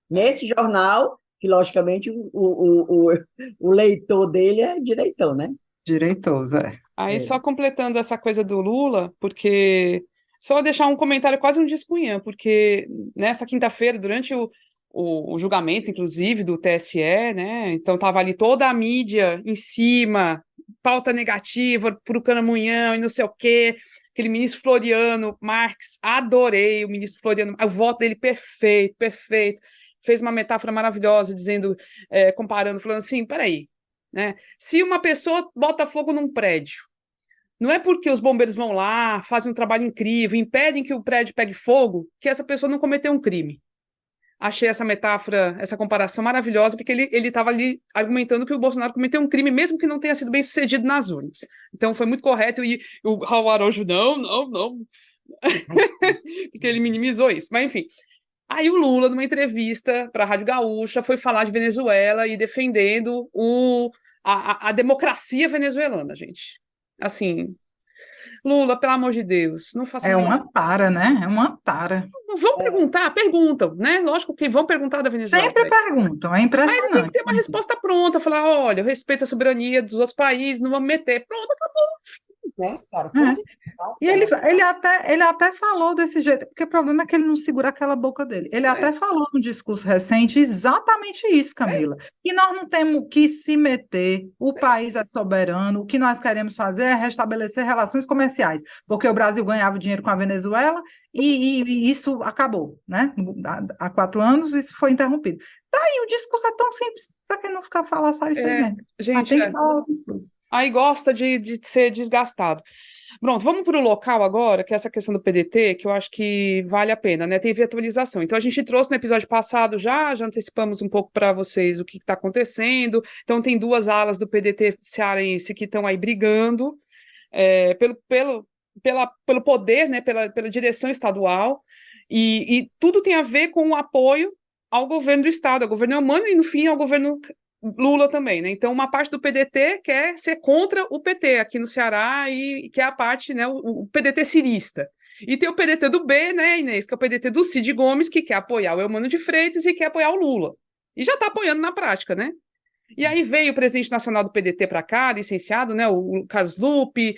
Nesse jornal, que logicamente o leitor dele é direitão, né? Direitos, Aí, só completando essa coisa do Lula, porque... Só deixar um comentário, quase um discunhã, porque nessa quinta-feira, durante o julgamento, inclusive, do TSE, né? Então, estava ali toda a mídia em cima, pauta negativa para o Caramunhão e não sei o quê. Aquele ministro Floriano Marques, adorei o ministro Floriano, o voto dele perfeito, perfeito. Fez uma metáfora maravilhosa, dizendo, comparando, falando assim, peraí, né? Se uma pessoa bota fogo num prédio, não é porque os bombeiros vão lá, fazem um trabalho incrível, impedem que o prédio pegue fogo, que essa pessoa não cometeu um crime. Achei essa metáfora, essa comparação maravilhosa, porque ele estava ali argumentando que o Bolsonaro cometeu um crime, mesmo que não tenha sido bem sucedido nas urnas. Então foi muito correto, e o Raul Araújo, não, porque ele minimizou isso. Mas, enfim. Aí o Lula, numa entrevista para a Rádio Gaúcha, foi falar de Venezuela e defendendo a democracia venezuelana, gente. Assim, Lula, pelo amor de Deus, não faça É mais. uma tara, né? É uma tara. Vão perguntar? Perguntam, né? Lógico que vão perguntar da Venezuela. Sempre perguntam, é Mas ele tem que impressionante. ter uma resposta pronta, falar, olha, eu respeito a soberania dos outros países, não vamos meter. Pronto, Né, cara? É. E ele, Tá. ele até falou desse jeito, porque o problema é que ele não segura aquela boca dele. Ele até falou no discurso recente exatamente isso, Camila. Que nós não temos que se meter, o país é soberano, o que nós queremos fazer é restabelecer relações comerciais, porque o Brasil ganhava dinheiro com a Venezuela e isso acabou, né? Há 4 anos isso foi interrompido. Tá aí, o discurso é tão simples, para quem não ficar falar só isso aí mesmo. Mas gente, tem que falar o discurso. aí gosta de ser desgastado. Pronto, vamos para o local agora, que é essa questão do PDT, que eu acho que vale a pena, né? Teve atualização. Então, a gente trouxe no episódio passado já antecipamos um pouco para vocês o que está acontecendo. Então, tem duas alas do PDT cearense que estão aí brigando pelo poder, né? Pela direção estadual, e tudo tem a ver com o apoio ao governo do Estado, ao governo Eumano e, no fim, ao governo Lula também, né? Então, uma parte do PDT quer ser contra o PT aqui no Ceará e que é a parte, né, o PDT cirista. E tem o PDT do B, né, Inês, que é o PDT do Cid Gomes, que quer apoiar o Eumano de Freitas e quer apoiar o Lula. E já está apoiando na prática, né? E aí veio o presidente nacional do PDT para cá, licenciado, né, o Carlos Lupe,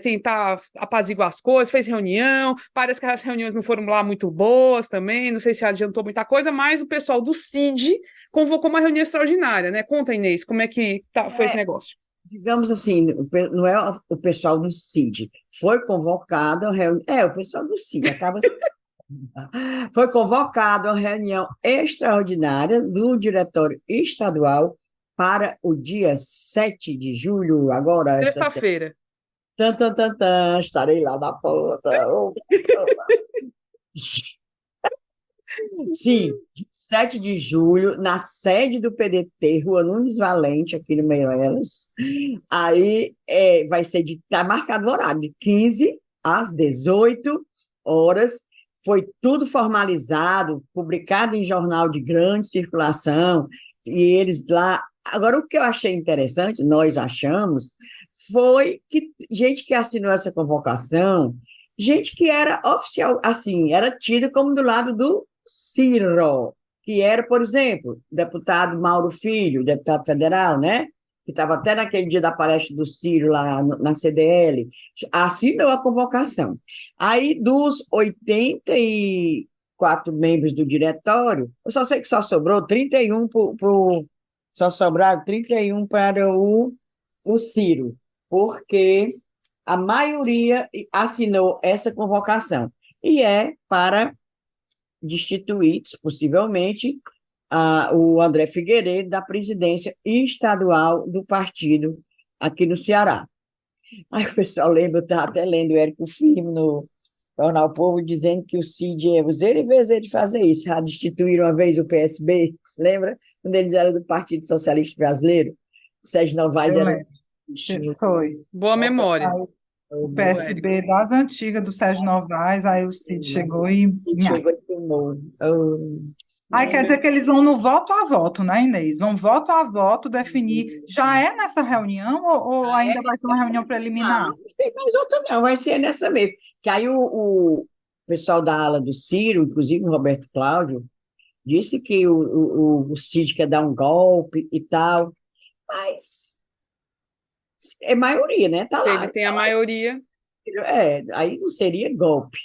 tentar apaziguar as coisas, fez reunião, parece que as reuniões não foram lá muito boas também, não sei se adiantou muita coisa, mas o pessoal do CID convocou uma reunião extraordinária, né? Conta, Inês, como é que foi esse negócio? Digamos assim, não é o pessoal do CID, foi convocado a reunião, o pessoal do CID acaba foi convocado a reunião extraordinária do Diretório Estadual para o dia 7 de julho, agora, esta semana. Sexta-feira. Tan, tan, tan, tan, estarei lá na ponta. Sim, 7 de julho, na sede do PDT, Rua Nunes Valente, aqui no Meireles. Aí vai ser tá marcado o horário, de 15 às 18 horas. Foi tudo formalizado, publicado em jornal de grande circulação, e eles lá. Agora, o que eu achei interessante, nós achamos, foi que gente que assinou essa convocação, gente que era oficial, assim, era tido como do lado do Ciro, que era, por exemplo, o deputado Mauro Filho, deputado federal, né? Que estava até naquele dia da palestra do Ciro lá na CDL, assinou a convocação. Aí, dos 84 membros do diretório, eu só sei que só sobrou 31 só sobraram 31 para o Ciro, porque a maioria assinou essa convocação. E é para destituir, possivelmente, o André Figueiredo da presidência estadual do partido aqui no Ceará. Aí o pessoal lembra, eu estava até lendo o Érico Firmo no Jornal Povo, dizendo que o Cid é zero e vezes de fazer isso. Já destituíram uma vez o PSB, você lembra? Quando eles eram do Partido Socialista Brasileiro. O Sérgio Novaes era... Foi. Boa memória. O PSB das antigas do Sérgio Novaes, aí o Cid chegou e... Chegou e tomou. Aí quer dizer que eles vão no voto a voto, né, Inês? Vão voto a voto definir. Já é nessa reunião ou ainda vai ser uma reunião preliminar? Não tem mais outra, não. Vai ser nessa mesmo. Que aí o pessoal da ala do Ciro, inclusive o Roberto Cláudio, disse que o Cid quer dar um golpe e tal, mas é maioria, né? Tá Se lá. ele tem a maioria. Aí não seria golpe.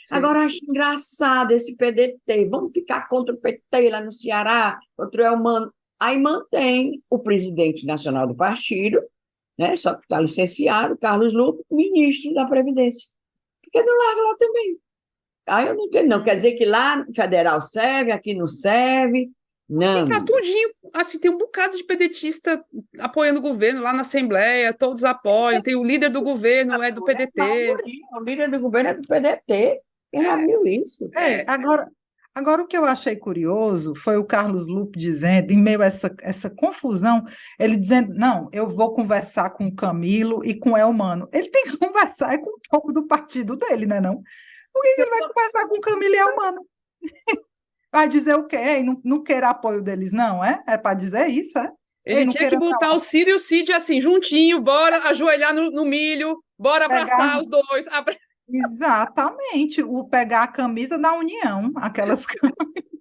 Sim. Agora, acho engraçado esse PDT. Vamos ficar contra o PT lá no Ceará, contra o Elmano. Aí mantém o presidente nacional do partido, né? Só que está licenciado, Carlos Lupe, ministro da Previdência. Por que não larga lá também? Aí eu não entendo, não. Quer dizer que lá no federal serve, aqui não serve. Não. Tá tudinho, assim, tem um bocado de pedetista apoiando o governo lá na Assembleia, todos apoiam, tem o líder do governo, é do PDT. O líder do governo é do PDT. Quem já viu isso? Agora, o que eu achei curioso foi o Carlos Lupe dizendo, em meio a essa confusão, ele dizendo, não, eu vou conversar com o Camilo e com o Elmano. Ele tem que conversar com um pouco do partido dele, né, não? Por que ele vai conversar com o Camilo e Elmano? Vai dizer o quê? Ei, não quer apoio deles, não, é? É para dizer isso, é? Ele Ei, não tinha que queira botar o Ciro e o Cid assim, juntinho, bora ajoelhar no milho, bora pegar. abraçar os dois. Exatamente, o pegar a camisa da União, aquelas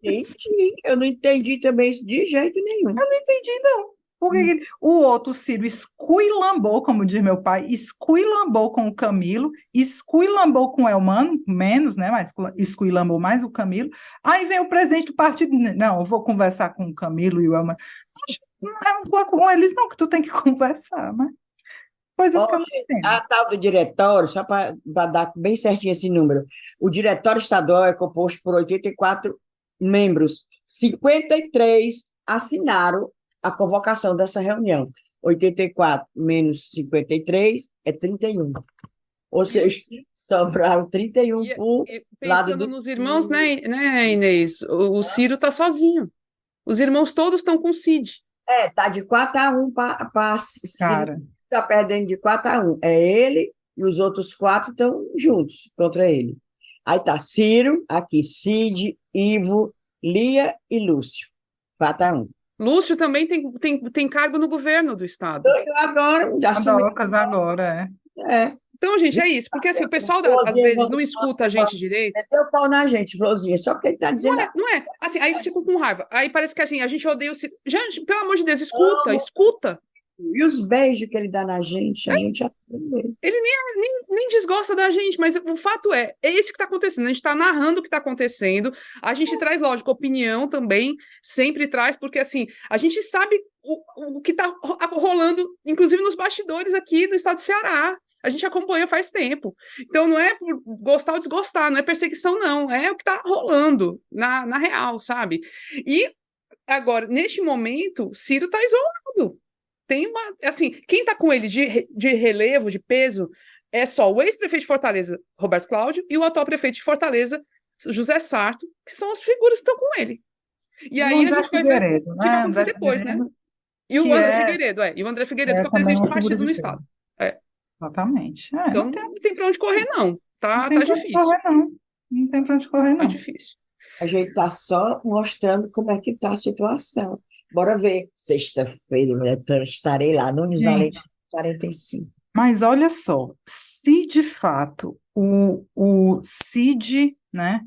Entendi. Eu não entendi também isso de jeito nenhum. não entendi, não. Por que o outro Ciro escuilambou, como diz meu pai, escuilambou com o Camilo, escuilambou com o Elmano, menos, né? Mas escuilambou mais o Camilo. Aí vem o presidente do partido, não, eu vou conversar com o Camilo e o Elmano. Não é com eles, não, que tu tem que conversar, mas coisas que eu não entendo. A tal do diretório, só para dar bem certinho esse número, o diretório estadual é composto por 84 membros, 53 assinaram a convocação dessa reunião. 84 menos 53 é 31. Ou seja, sobraram 31 por lado Pensando do nos Ciro. irmãos, né, Inês? O Ciro está sozinho. Os irmãos todos estão com o Cid. Tá de 4-1 para Cara, está perdendo de 4-1. É ele e os outros 4 estão juntos contra ele. Aí tá Ciro, aqui Cid, Ivo, Lia e Lúcio. 4-1. Lúcio também tem cargo no governo do estado. Agora, já assumiu. Adocas agora, É. Então, gente, é isso. Porque assim, o pessoal às vezes não escuta a gente direito. Meteu o pau na gente, Florzinha. Só que ele está dizendo. Não é. Assim, aí eles ficam com raiva. Aí parece que assim, a gente odeia o Ciro. Gente, pelo amor de Deus, escuta. E os beijos que ele dá na gente, a gente aprende. Ele nem desgosta da gente, mas o fato é isso que está acontecendo. A gente está narrando o que está acontecendo, a gente traz, lógico, opinião também, sempre traz, porque assim, a gente sabe o que está rolando, inclusive nos bastidores aqui do estado do Ceará. A gente acompanha faz tempo. Então, não é por gostar ou desgostar, não é perseguição, não. É o que está rolando na real, sabe? E agora, neste momento, Ciro está isolado. Tem uma, assim, quem está com ele de relevo, de peso, é só o ex-prefeito de Fortaleza, Roberto Cláudio, e o atual prefeito de Fortaleza, José Sarto, que são as figuras que estão com ele. E aí a gente vai ver o que vai acontecer depois, né? E o André Figueiredo, e o André Figueiredo, que é o presidente do partido no estado. Exatamente. Então não tem para onde correr, não. Tá difícil. Não tem para onde correr, não. Tá difícil. A gente está só mostrando como é que está a situação. Bora ver. Sexta-feira, estarei lá, Nunes Valente 45. Mas olha só, se de fato o Cid, né,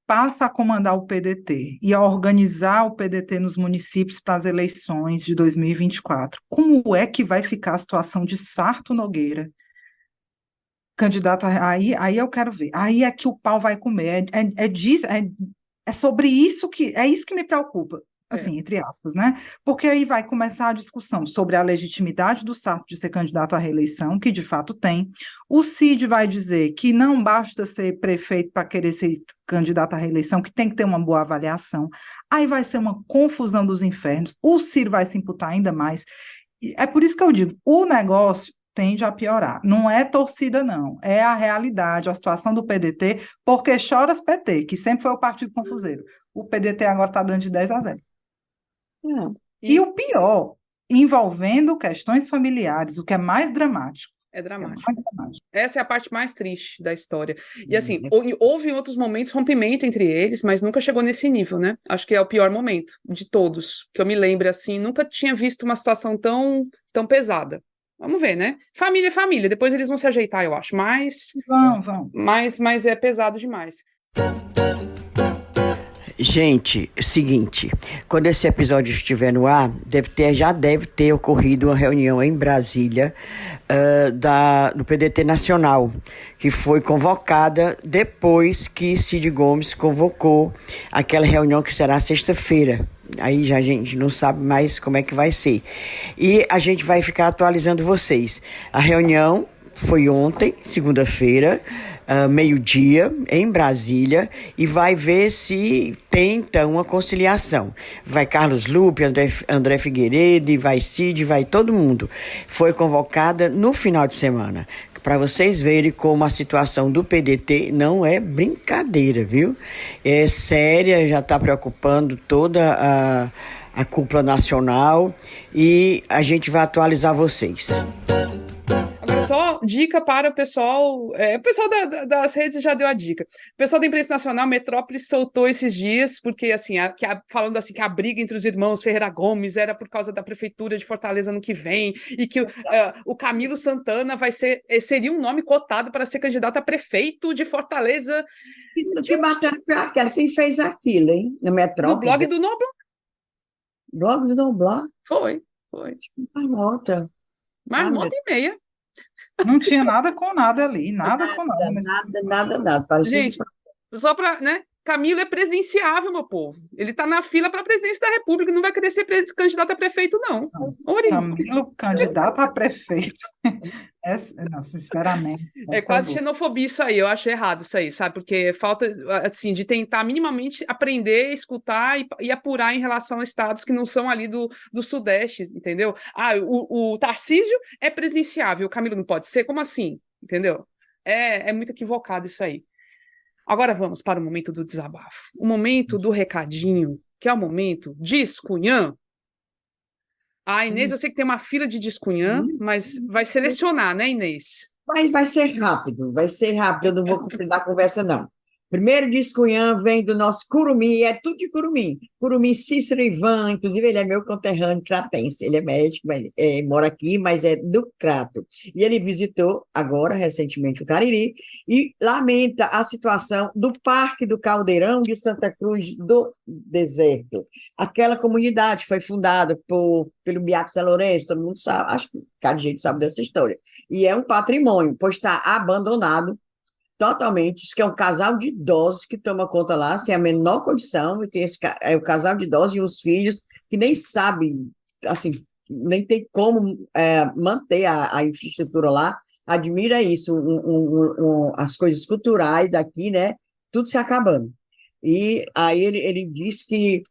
passa a comandar o PDT e a organizar o PDT nos municípios para as eleições de 2024, como é que vai ficar a situação de Sarto Nogueira, candidato aí eu quero ver, aí é que o pau vai comer, é sobre isso é isso que me preocupa, assim, entre aspas, né? Porque aí vai começar a discussão sobre a legitimidade do Sarto de ser candidato à reeleição, que de fato tem. O Cid vai dizer que não basta ser prefeito para querer ser candidato à reeleição, que tem que ter uma boa avaliação. Aí vai ser uma confusão dos infernos. O Ciro vai se imputar ainda mais. É por isso que eu digo, o negócio tende a piorar. Não é torcida, não. É a realidade, a situação do PDT, porque choras PT, que sempre foi o partido confuseiro. O PDT agora está dando de 10-0. E o pior, envolvendo questões familiares, o que é mais dramático. É dramático. Essa é a parte mais triste da história. E assim, houve em outros momentos rompimento entre eles, mas nunca chegou nesse nível, né? Acho que é o pior momento de todos, que eu me lembro assim, nunca tinha visto uma situação tão pesada. Vamos ver, né? Família é família, depois eles vão se ajeitar, eu acho, mas mas é pesado demais. Gente, seguinte, quando esse episódio estiver no ar, já deve ter ocorrido uma reunião em Brasília do PDT Nacional, que foi convocada depois que Cid Gomes convocou aquela reunião que será sexta-feira. Aí já a gente não sabe mais como é que vai ser. E a gente vai ficar atualizando vocês. A reunião foi ontem, segunda-feira, meio-dia, em Brasília, e vai ver se tem, então, uma conciliação. Vai Carlos Lupe, André Figueiredo, vai Cid, vai todo mundo. Foi convocada no final de semana para vocês verem como a situação do PDT não é brincadeira, viu? É séria, já está preocupando toda a cúpula nacional e a gente vai atualizar vocês. Agora, só dica para o pessoal das redes já deu a dica. O pessoal da imprensa nacional, Metrópolis, soltou esses dias, porque, assim, falando assim, que a briga entre os irmãos Ferreira Gomes era por causa da prefeitura de Fortaleza no que vem, e que o Camilo Santana seria um nome cotado para ser candidato a prefeito de Fortaleza. Que bacana, que assim fez aquilo, hein? Na No Metrópolis. blog do Noblar. Blog do Noblar? Foi. Marmota. Marmota e meia. Não tinha nada com nada ali, nada com nada. Nada. Parecia Gente, só para, né? Camilo é presidenciável, meu povo. Ele está na fila para a presidência da República, não vai querer ser candidato a prefeito, não. Camilo, candidato a prefeito. Não, sinceramente. É quase xenofobia isso aí, eu acho errado isso aí, sabe? Porque falta, assim, de tentar minimamente aprender, escutar e apurar em relação a estados que não são ali do Sudeste, entendeu? O Tarcísio é presidenciável, o Camilo não pode ser? Como assim? Entendeu? É muito equivocado isso aí. Agora vamos para o momento do desabafo. O momento do recadinho, que é o momento Discunhã. Inês, eu sei que tem uma fila de Discunhã, mas vai selecionar, né, Inês? Mas vai ser rápido, eu não vou completar a conversa, não. Primeiro Discunhã vem do nosso Curumim, é tudo de Curumim. Curumim Cícero Ivan, inclusive ele é meu conterrâneo cratense, ele é médico, mora aqui, mas é do Crato. E ele visitou agora, recentemente, o Cariri, e lamenta a situação do Parque do Caldeirão de Santa Cruz do Deserto. Aquela comunidade foi fundada pelo Beato Zé Lourenço, todo mundo sabe, acho que cada gente sabe dessa história. E é um patrimônio, pois está abandonado totalmente. Diz que é um casal de idosos que toma conta lá, sem a menor condição, e tem o casal de idosos e os filhos que nem sabem, assim, nem tem como manter a infraestrutura lá. Admira isso, as coisas culturais daqui, né? Tudo se acabando. E aí ele disse que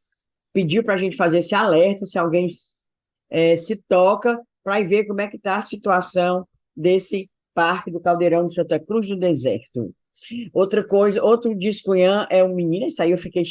pediu para a gente fazer esse alerta, se alguém se toca, para ver como é que está a situação desse Parque do Caldeirão de Santa Cruz do Deserto. Outra coisa, outro Discunhã é um menino, isso aí eu fiquei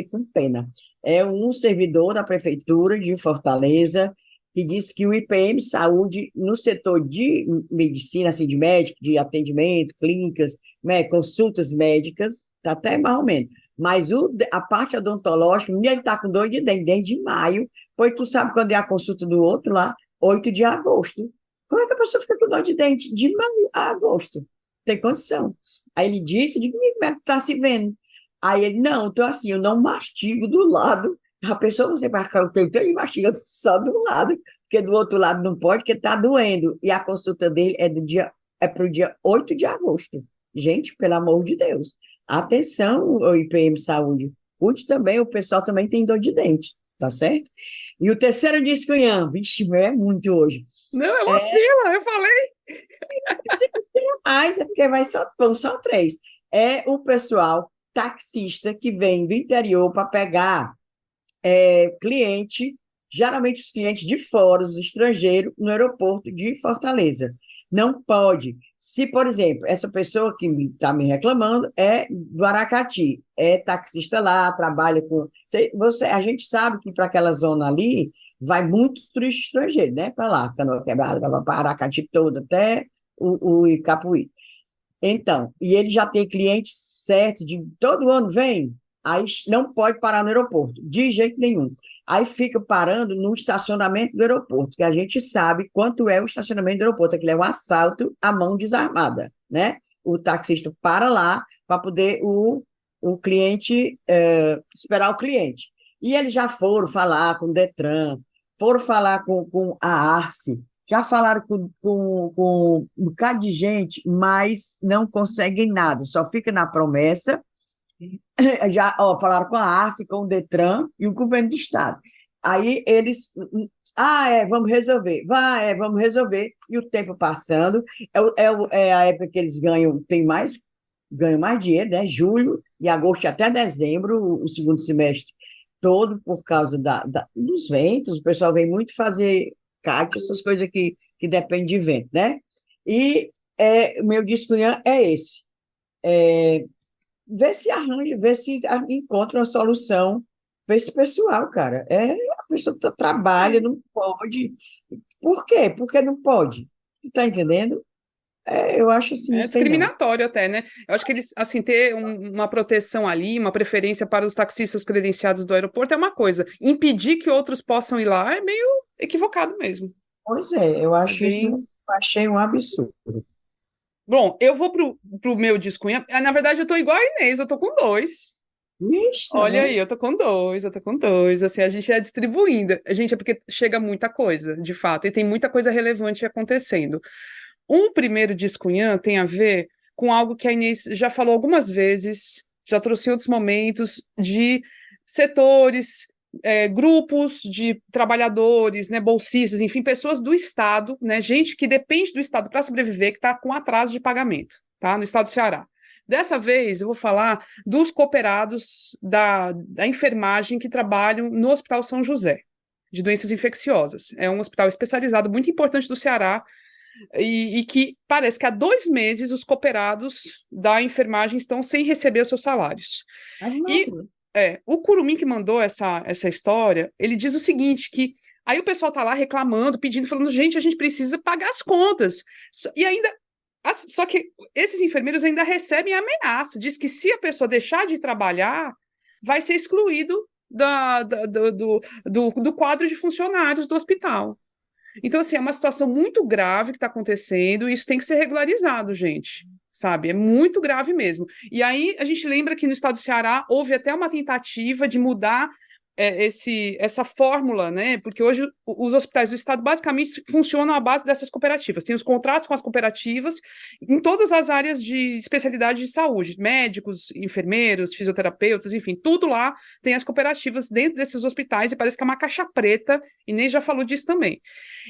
com pena. É um servidor da Prefeitura de Fortaleza que disse que o IPM Saúde, no setor de medicina, assim, de médico, de atendimento, clínicas, né, consultas médicas, está até mais ou menos. Mas a parte odontológica, ele está com dor de dente desde maio, pois tu sabe quando é a consulta do outro lá? 8 de agosto. Como é que a pessoa fica com dor de dente de maio a agosto? Tem condição. Aí ele disse, eu digo, como é que tá se vendo? Aí ele, não, então assim, eu não mastigo do lado. A pessoa, você vai ficar o tempo todo mastigando só do lado, porque do outro lado não pode, porque tá doendo. E a consulta dele é para o dia 8 de agosto. Gente, pelo amor de Deus. Atenção, o IPM Saúde. Cuide também, o pessoal também tem dor de dente. Tá certo? E o terceiro Discunhã, vixe, meu, é muito hoje. Não, é uma fila, eu falei. Mais, é porque vão só 3. É o pessoal taxista que vem do interior para pegar cliente, geralmente os clientes de fora, os estrangeiros, no aeroporto de Fortaleza. Não pode. Se, por exemplo, essa pessoa que está me reclamando é do Aracati, é taxista lá, trabalha com. A gente sabe que para aquela zona ali vai muito turista estrangeiro, né? Para lá, Canoa Quebrada, para Aracati todo, até o Icapuí. Então, e ele já tem clientes certos, de todo ano vem, aí não pode parar no aeroporto, de jeito nenhum. Aí fica parando no estacionamento do aeroporto, que a gente sabe quanto é o estacionamento do aeroporto, aquilo é um assalto à mão desarmada, né? O taxista para lá para poder o cliente esperar o cliente. E eles já foram falar com o Detran, foram falar com a Arce, já falaram com um bocado de gente, mas não conseguem nada, só fica na promessa. Já falaram com a Arce, com o Detran e o governo do estado. Aí eles, vamos resolver, vamos resolver, e o tempo passando, é a época que eles ganham mais dinheiro, né? Julho e agosto até dezembro, o segundo semestre todo, por causa dos ventos, o pessoal vem muito fazer kite, essas coisas que dependem de vento, né? E o meu discunhã é esse. É, vê se arranja, vê se encontra uma solução para esse pessoal, cara. A pessoa trabalha, não pode. Por quê? Porque não pode. Tu tá entendendo? Eu acho assim, não É sei não. discriminatório até, né? Eu acho que eles, assim, ter uma proteção ali, uma preferência para os taxistas credenciados do aeroporto é uma coisa. Impedir que outros possam ir lá é meio equivocado mesmo. Pois é, eu É acho isso, bem. achei um absurdo. Bom, eu vou pro meu discunha. Na verdade, eu tô igual a Inês, eu tô com dois. Vixe, tá Olha vendo? aí, eu tô com dois. Assim, a gente é distribuindo. A gente é porque chega muita coisa, de fato, e tem muita coisa relevante acontecendo. Um primeiro discunhã tem a ver com algo que a Inês já falou algumas vezes, já trouxe em outros momentos, de setores, grupos de trabalhadores, né, bolsistas, enfim, pessoas do Estado, né, gente que depende do Estado para sobreviver, que está com atraso de pagamento, tá, no Estado do Ceará. Dessa vez, eu vou falar dos cooperados da enfermagem que trabalham no Hospital São José, de doenças infecciosas. É um hospital especializado muito importante do Ceará, e que parece que há 2 meses os cooperados da enfermagem estão sem receber os seus salários. Ave E Maria. o Curumim que mandou essa história, ele diz o seguinte, que aí o pessoal está lá reclamando, pedindo, falando, gente, a gente precisa pagar as contas. E ainda, só que esses enfermeiros ainda recebem ameaça, diz que se a pessoa deixar de trabalhar, vai ser excluído do quadro de funcionários do hospital. Então, assim, é uma situação muito grave que está acontecendo e isso tem que ser regularizado, gente. Sabe? É muito grave mesmo. E aí a gente lembra que no estado do Ceará houve até uma tentativa de mudar essa fórmula, né? Porque hoje os hospitais do estado basicamente funcionam à base dessas cooperativas. Tem os contratos com as cooperativas em todas as áreas de especialidade de saúde, médicos, enfermeiros, fisioterapeutas, enfim, tudo lá tem as cooperativas dentro desses hospitais e parece que é uma caixa preta, e nem já falou disso também.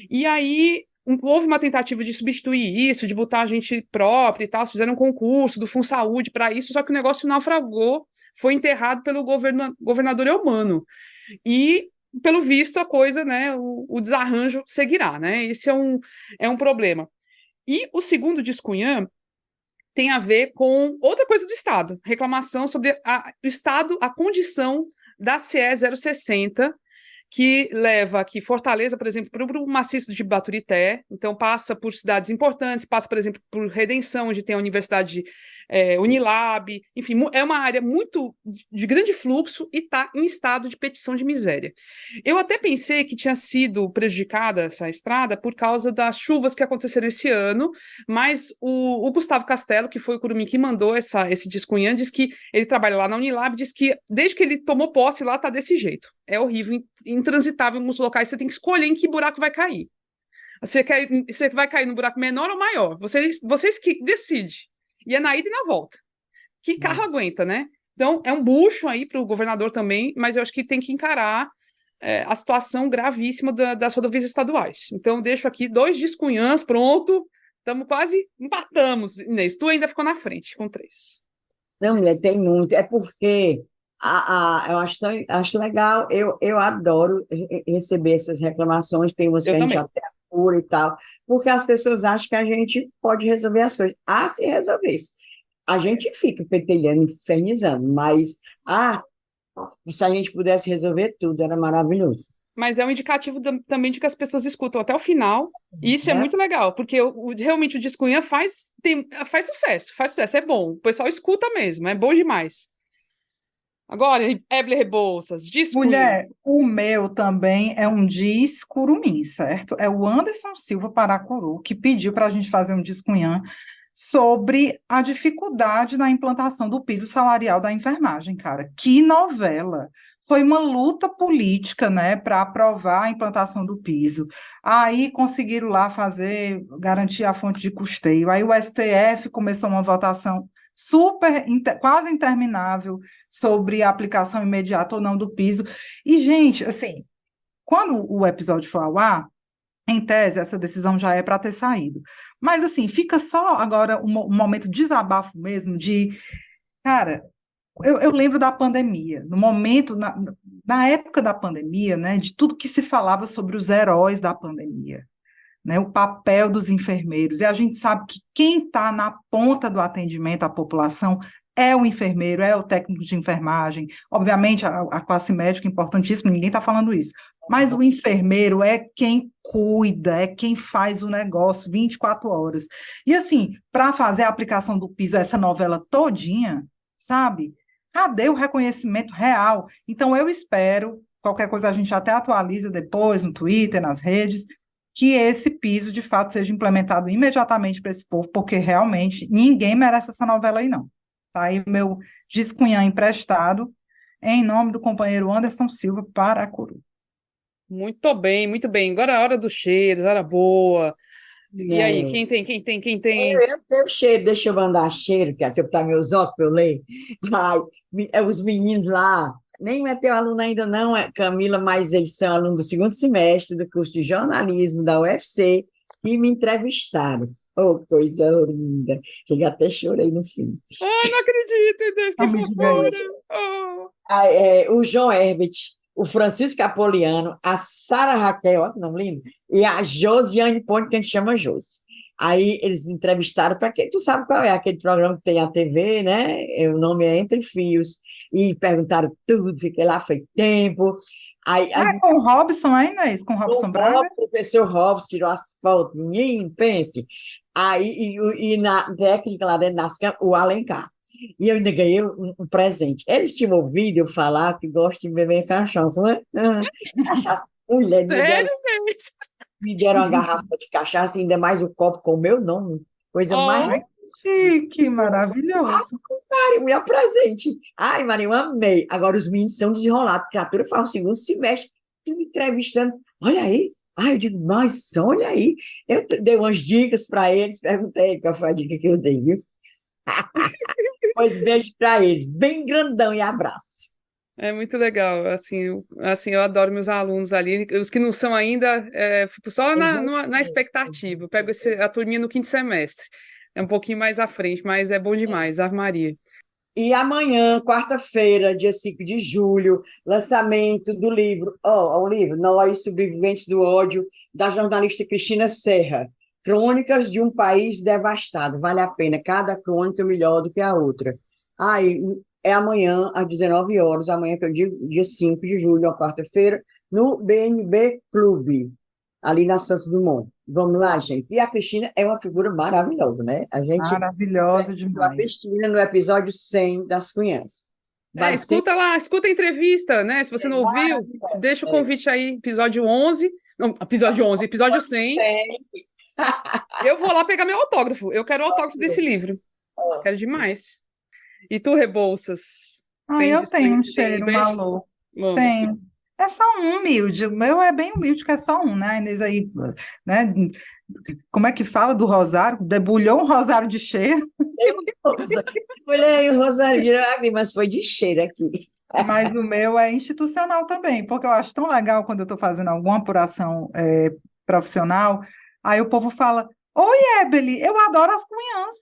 E aí houve uma tentativa de substituir isso, de botar gente própria e tal, fizeram um concurso do FunSaúde para isso, só que o negócio naufragou, foi enterrado pelo governador Eumano. E, pelo visto, a coisa, né, o desarranjo seguirá, né? Esse é um problema. E o segundo discunhã tem a ver com outra coisa do Estado, reclamação sobre o Estado, a condição da CE 060, que leva aqui Fortaleza, por exemplo, para o maciço de Baturité, então passa por cidades importantes, passa, por exemplo, por Redenção, onde tem a Universidade Unilab, enfim, é uma área muito de grande fluxo e está em estado de petição de miséria. Eu até pensei que tinha sido prejudicada essa estrada por causa das chuvas que aconteceram esse ano, mas o Gustavo Castelo, que foi o Curumim que mandou esse discunhã, diz que ele trabalha lá na Unilab, diz que desde que ele tomou posse lá está desse jeito. É horrível, intransitável em alguns locais, você tem que escolher em que buraco vai cair. Você vai cair no buraco menor ou maior? Vocês que decidem. E é na ida e na volta. Que carro aguenta, né? Então, é um bucho aí para o governador também, mas eu acho que tem que encarar a situação gravíssima das rodovias estaduais. Então, deixo aqui 2 discunhãs, pronto. Estamos quase, empatamos, Inês. Tu ainda ficou na frente, com 3. Não, mulher, tem muito. É porque eu acho legal, eu adoro receber essas reclamações, tem umas que Eu a gente também. até apura e tal, porque as pessoas acham que a gente pode resolver as coisas. Ah, se resolvesse. A gente fica petelhando, infernizando, mas se a gente pudesse resolver tudo, era maravilhoso. Mas é um indicativo também de que as pessoas escutam até o final, e isso é Né? muito legal, porque realmente o Discunha faz sucesso, é bom, o pessoal escuta mesmo, é bom demais. Agora, Eble Rebouças, Discunha. Mulher, o meu também é um diz curumim, certo? É o Anderson Silva Paracuru que pediu para a gente fazer um discunhã sobre a dificuldade na implantação do piso salarial da enfermagem, cara. Que novela! Foi uma luta política, né, para aprovar a implantação do piso. Aí conseguiram lá fazer, garantir a fonte de custeio. Aí o STF começou uma votação quase interminável sobre a aplicação imediata ou não do piso. E, gente, assim, quando o episódio for ao ar, em tese, essa decisão já é para ter saído. Mas, assim, fica só agora um momento de desabafo mesmo, cara, eu lembro da pandemia, no momento, na época da pandemia, né, de tudo que se falava sobre os heróis da pandemia. né, o papel dos enfermeiros. E a gente sabe que quem está na ponta do atendimento à população é o enfermeiro, é o técnico de enfermagem. Obviamente, a classe médica é importantíssima, ninguém está falando isso. Mas o enfermeiro é quem cuida, é quem faz o negócio 24 horas. E assim, para fazer a aplicação do piso, essa novela todinha, sabe? Cadê o reconhecimento real? Então, eu espero, qualquer coisa a gente até atualiza depois no Twitter, nas redes, que esse piso, de fato, seja implementado imediatamente para esse povo, porque realmente ninguém merece essa novela aí, não. Tá aí o meu discunhã emprestado, em nome do companheiro Anderson Silva, para a Curu. Muito bem, muito bem. Agora é a hora dos cheiros, hora boa. E aí, É. quem tem? Eu tenho cheiro, deixa eu mandar cheiro, que é eu botar meus óculos para eu ler. Ai, os meninos lá, nem é teu aluno ainda não, é Camila, mas eles são alunos do segundo semestre do curso de jornalismo da UFC e me entrevistaram. Oh, coisa linda. Eu até chorei no fim. Ai, não acredito, Deus, que Não me diga fofura. isso. Oh. O João Herbert, o Francisco Apoliano, a Sara Raquel, olha que nome lindo, e a Josiane Ponte, que a gente chama Josi. Aí eles entrevistaram para quem tu sabe qual é aquele programa que tem a TV, né? O nome é Entre Fios. E perguntaram tudo, fiquei lá, foi tempo. Aí Com o Robson ainda, é isso? Com o Robson Braga? O professor Robson tirou as fotos, menino, pense. Aí, e na técnica lá dentro das câmeras, o Alencar. E eu ainda ganhei um presente. Eles tinham ouvido eu falar que gosto de beber cachaça, não é? Cachaça. Mulher, Sério mesmo? me deram uma garrafa de cachaça, ainda mais o copo com o meu nome. Coisa mais. Oh, Ai, que chique, maravilhoso. Ai, melhor presente. Ai, Maria, eu amei. Agora os meninos são desenrolados, porque a criatura faz o segundo semestre, tudo entrevistando. Olha aí. Ai, eu digo, mas olha aí. Eu dei umas dicas para eles, perguntei qual foi a dica que eu dei, viu? Pois beijo para eles, bem grandão e abraço. é muito legal, assim, eu adoro meus alunos ali, os que não são ainda, fico só na expectativa, eu pego a turminha no quinto semestre, é um pouquinho mais à frente, mas é bom demais, Ave Maria. E amanhã, quarta-feira, dia 5 de julho, lançamento do livro, o livro Nós, Sobreviventes do Ódio, da jornalista Cristina Serra. Crônicas de um País Devastado. Vale a pena, cada crônica melhor do que a outra. Aí, é amanhã, às 19 horas, amanhã que eu digo, dia 5 de julho, a quarta-feira, no BNB Clube, ali na Santos Dumont. Vamos lá, gente. E a Cristina é uma figura maravilhosa, né? A gente Maravilhosa a demais. Cristina no episódio 100 das Cunhãs. Vai ser Escuta lá, escuta a entrevista, né, se você não ouviu, maravilhoso. deixa o convite aí, episódio 11, não, episódio 11, episódio 100, eu vou lá pegar meu autógrafo, eu quero o autógrafo desse livro, quero demais. E tu, Rebouças, tem Eu tenho um tem cheiro, um beijos? alô. Manda. Tenho. É só um humilde. O meu é bem humilde, que é só um, né? A Inês aí, né? Como é que fala do rosário? Debulhou um rosário de cheiro, Olhei o Rosário de lágrimas, foi de cheiro aqui. mas o meu é institucional também, porque eu acho tão legal quando eu estou fazendo alguma apuração profissional, aí o povo fala: Oi, Ebeli, eu adoro as cunhãs.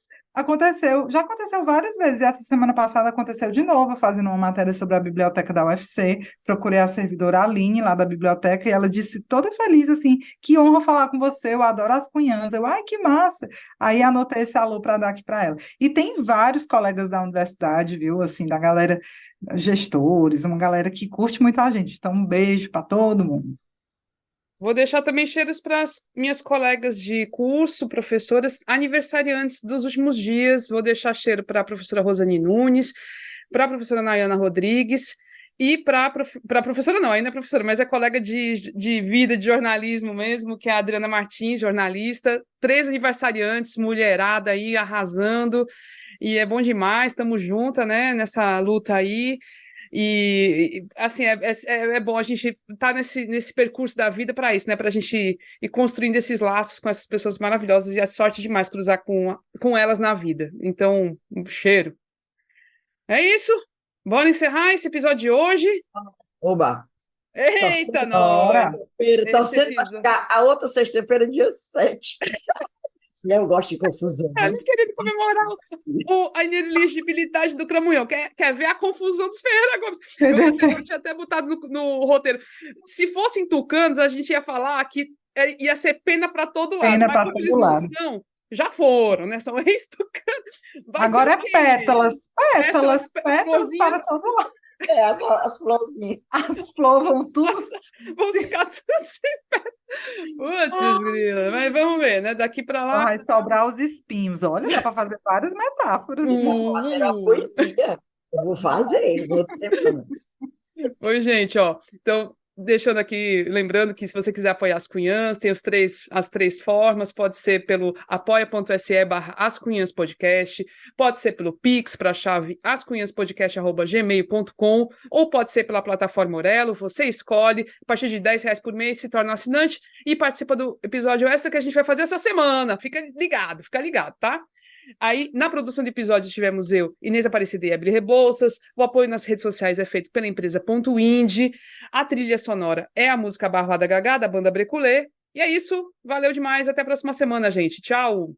Já aconteceu várias vezes, e essa semana passada aconteceu de novo, fazendo uma matéria sobre a biblioteca da UFC, procurei a servidora Aline, lá da biblioteca, e ela disse toda feliz, assim, que honra falar com você, eu adoro as cunhãs. Ai, que massa! Aí anotei esse alô para dar aqui para ela. E tem vários colegas da universidade, viu, assim, da galera, gestores, uma galera que curte muito a gente, então um beijo para todo mundo. Vou deixar também cheiros para as minhas colegas de curso, professoras, aniversariantes dos últimos dias. Vou deixar cheiro para a professora Rosane Nunes, para a professora Nayana Rodrigues e para a professora, não, ainda é professora, mas é colega de vida, de jornalismo mesmo, que é a Adriana Martins, jornalista. 3 aniversariantes, mulherada aí arrasando. E é bom demais, estamos juntas, né, nessa luta aí. E assim, é bom a gente estar nesse percurso da vida para isso, né? Para a gente ir construindo esses laços com essas pessoas maravilhosas e é sorte demais cruzar com elas na vida. Então, um cheiro. É isso. Bora encerrar esse episódio de hoje. Oba! Eita, Bora! nós! Torcendo para ficar a outra sexta-feira, dia 7. Eu gosto de confusão. Ela querendo comemorar a ineligibilidade do Cramunhão. Quer ver a confusão dos Ferreira Gomes. Eu tinha até botado no roteiro. Se fossem tucanos, a gente ia falar que ia ser pena para todo lado. Pena Mas para como todo eles não lado. são, já foram, né? São ex-tucanos. Vai ser Agora o é quê, gente? pétalas, pétalas, pétalas Florzinhas, para todo lado. As florzinhas. As flores vão tudo. vão ficar tudo sem pé. Putz, grila. Mas vamos ver, né? Daqui para lá. Vai sobrar os espinhos. Olha, dá para fazer várias metáforas. Fazer uma poesia. Eu vou fazer, vou dizer. Oi, gente, ó. Então, deixando aqui, lembrando que se você quiser apoiar as Cunhãs, tem as três formas, pode ser pelo apoia.se/ascunhãspodcast, pode ser pelo Pix para a chave ascunhaspodcast@gmail.com, ou pode ser pela plataforma Orelo, você escolhe, a partir de R$ 10 por mês se torna um assinante e participa do episódio extra que a gente vai fazer essa semana. Fica ligado, tá? Aí, na produção de episódios, tivemos eu, Inês Aparecida e Ebre Rebouças. O apoio nas redes sociais é feito pela empresa Ponto Indie. A trilha sonora é a música Barbada Gagá, da banda Breculê. E é isso. Valeu demais. Até a próxima semana, gente. Tchau.